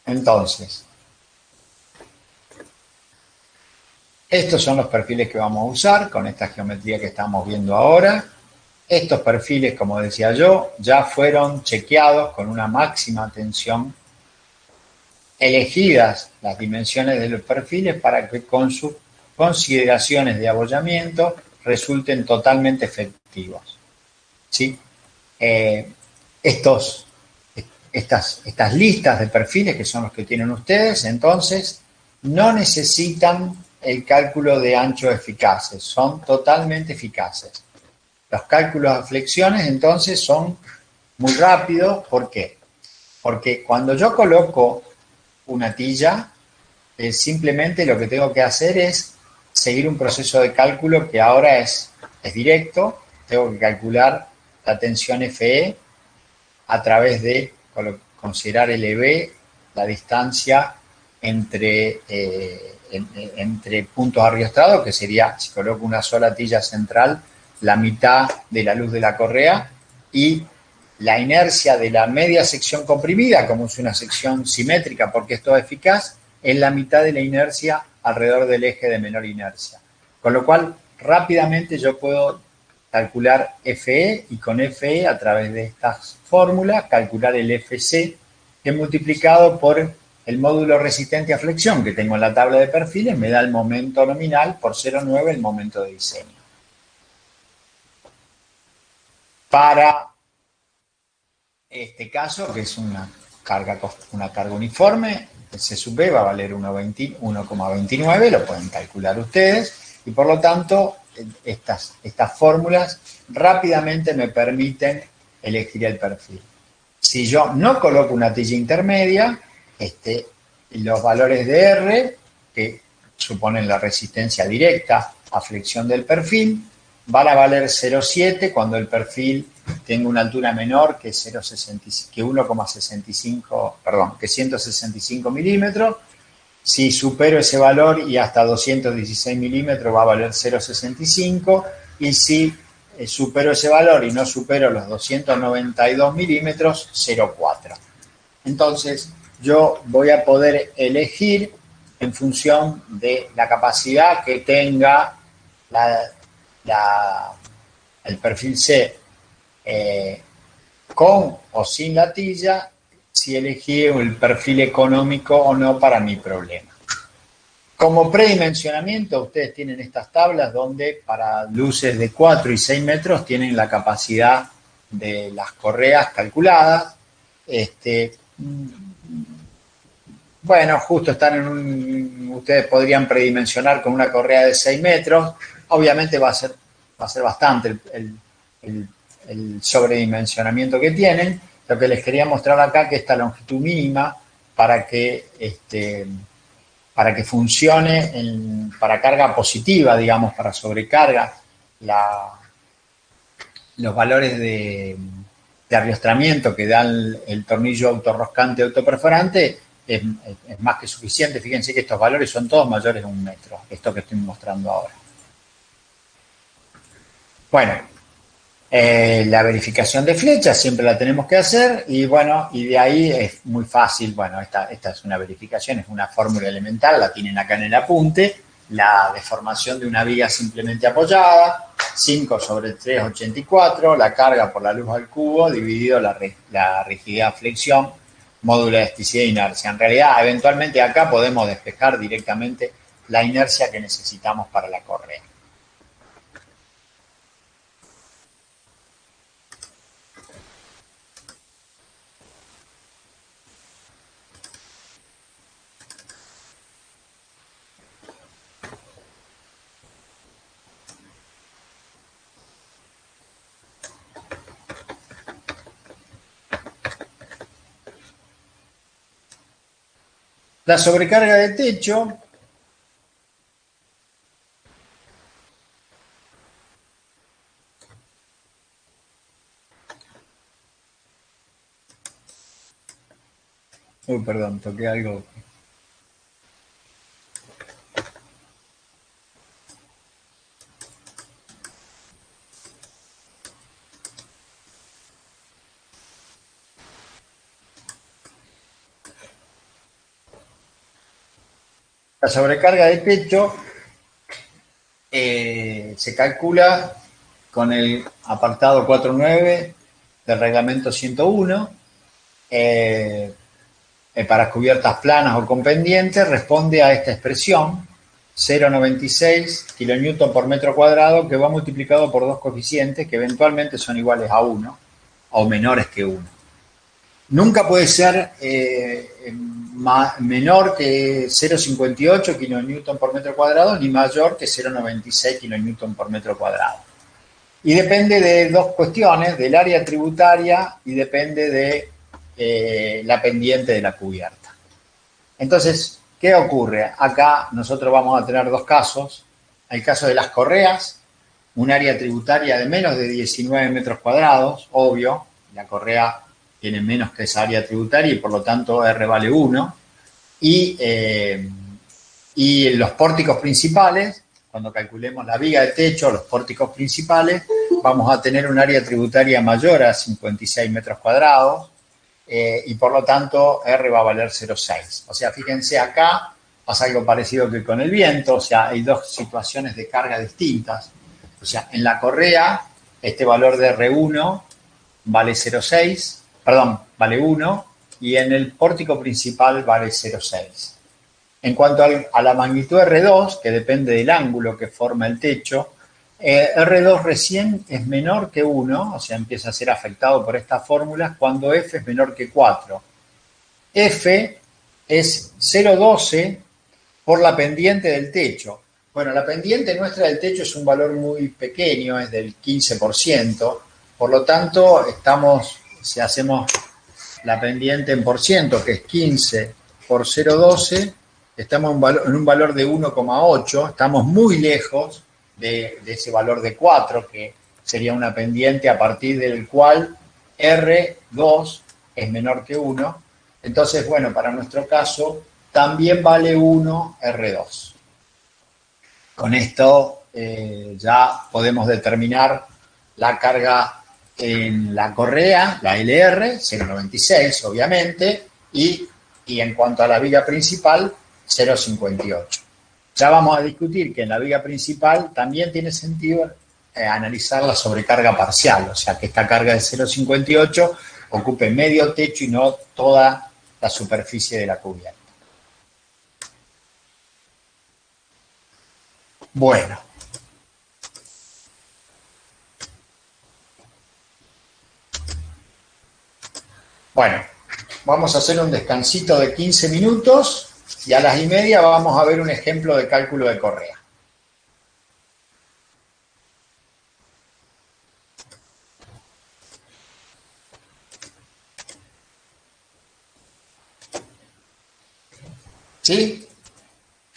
Entonces, estos son los perfiles que vamos a usar con esta geometría que estamos viendo ahora. Estos perfiles, como decía yo, ya fueron chequeados con una máxima tensión, elegidas las dimensiones de los perfiles para que con sus consideraciones de abollamiento resulten totalmente efectivos, ¿sí? Estas listas de perfiles, que son los que tienen ustedes, entonces no necesitan el cálculo de anchos eficaces, son totalmente eficaces. Los cálculos de flexiones, entonces, son muy rápidos. ¿Por qué? Porque cuando yo coloco una tilla, simplemente lo que tengo que hacer es seguir un proceso de cálculo que ahora es directo. Tengo que calcular la tensión FE a través de considerar el EB, la distancia entre puntos arriostrados, que sería, si coloco una sola tilla central, la mitad de la luz de la correa, y la inercia de la media sección comprimida, como es una sección simétrica porque esto es eficaz, es la mitad de la inercia alrededor del eje de menor inercia. Con lo cual, rápidamente yo puedo calcular FE y con FE, a través de estas fórmulas, calcular el FC, que multiplicado por el módulo resistente a flexión que tengo en la tabla de perfiles, me da el momento nominal por 0,9 el momento de diseño. Para este caso, que es una carga uniforme, el C sub B va a valer 1,29, lo pueden calcular ustedes, y por lo tanto, estas fórmulas rápidamente me permiten elegir el perfil. Si yo no coloco una tilla intermedia, los valores de R, que suponen la resistencia directa a flexión del perfil, van a valer 0,7 cuando el perfil tenga una altura menor que 165 milímetros. Si supero ese valor y hasta 216 milímetros va a valer 0,65, y si supero ese valor y no supero los 292 milímetros, 0,4. Entonces, yo voy a poder elegir en función de la capacidad que tenga el perfil C, con o sin la tilla, si elegí el perfil económico o no para mi problema. Como predimensionamiento, ustedes tienen estas tablas donde para luces de 4 y 6 metros tienen la capacidad de las correas calculadas. Bueno, justo están ustedes podrían predimensionar con una correa de 6 metros. Obviamente va a ser bastante el sobredimensionamiento que tienen. Lo que les quería mostrar acá, que esta longitud mínima para que funcione para carga positiva, digamos, para sobrecarga, los valores de arriostramiento que da el tornillo autorroscante autoperforante es más que suficiente. Fíjense que estos valores son todos mayores de 1 metro, esto que estoy mostrando ahora. Bueno, la verificación de flecha siempre la tenemos que hacer y bueno, y de ahí es muy fácil. Bueno, esta es una verificación, es una fórmula elemental, la tienen acá en el apunte. La deformación de una viga simplemente apoyada, 5 sobre 3,84, la carga por la luz al cubo, dividido la rigidez a flexión, módulo de elasticidad e inercia. En realidad, eventualmente acá podemos despejar directamente la inercia que necesitamos para la correa. La sobrecarga de techo perdón, toqué algo. La sobrecarga de techo se calcula con el apartado 4.9 del reglamento 101. Para cubiertas planas o con pendientes, responde a esta expresión, 0,96 kN por metro cuadrado, que va multiplicado por dos coeficientes que eventualmente son iguales a 1 o menores que 1. Nunca puede ser menor que 0,58 kN por metro cuadrado ni mayor que 0,96 kN por metro cuadrado. Y depende de dos cuestiones, del área tributaria y depende de la pendiente de la cubierta. Entonces, ¿qué ocurre? Acá nosotros vamos a tener dos casos. El caso de las correas, un área tributaria de menos de 19 metros cuadrados, obvio, la correa tiene menos que esa área tributaria y por lo tanto R vale 1. Y los pórticos principales, cuando calculemos la viga de techo, los pórticos principales, vamos a tener un área tributaria mayor a 56 metros cuadrados y por lo tanto R va a valer 0,6. O sea, fíjense acá, pasa algo parecido que con el viento, o sea, hay dos situaciones de carga distintas. O sea, en la correa, este valor de R1 vale 0,6, perdón, vale 1, y en el pórtico principal vale 0,6. En cuanto a la magnitud R2, que depende del ángulo que forma el techo, R2 recién es menor que 1, o sea, empieza a ser afectado por estas fórmulas cuando F es menor que 4. F es 0,12 por la pendiente del techo. Bueno, la pendiente nuestra del techo es un valor muy pequeño, es del 15%, por lo tanto, si hacemos la pendiente en por ciento, que es 15 por 0,12, estamos en un valor de 1,8, estamos muy lejos de ese valor de 4, que sería una pendiente a partir del cual R2 es menor que 1. Entonces, bueno, para nuestro caso también vale 1 R2. Con esto ya podemos determinar la carga en la correa, la LR, 0,96 obviamente, y en cuanto a la viga principal, 0,58. Ya vamos a discutir que en la viga principal también tiene sentido analizar la sobrecarga parcial, o sea, que esta carga de 0,58 ocupe medio techo y no toda la superficie de la cubierta. Bueno. Bueno, vamos a hacer un descansito de 15 minutos y a las 1:30 vamos a ver un ejemplo de cálculo de correa. ¿Sí?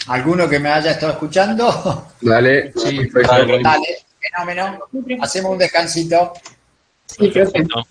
¿Alguno que me haya estado escuchando? Dale, sí, perfecto. Dale. Fenómeno. Hacemos un descansito. Sí, profe. Perfecto.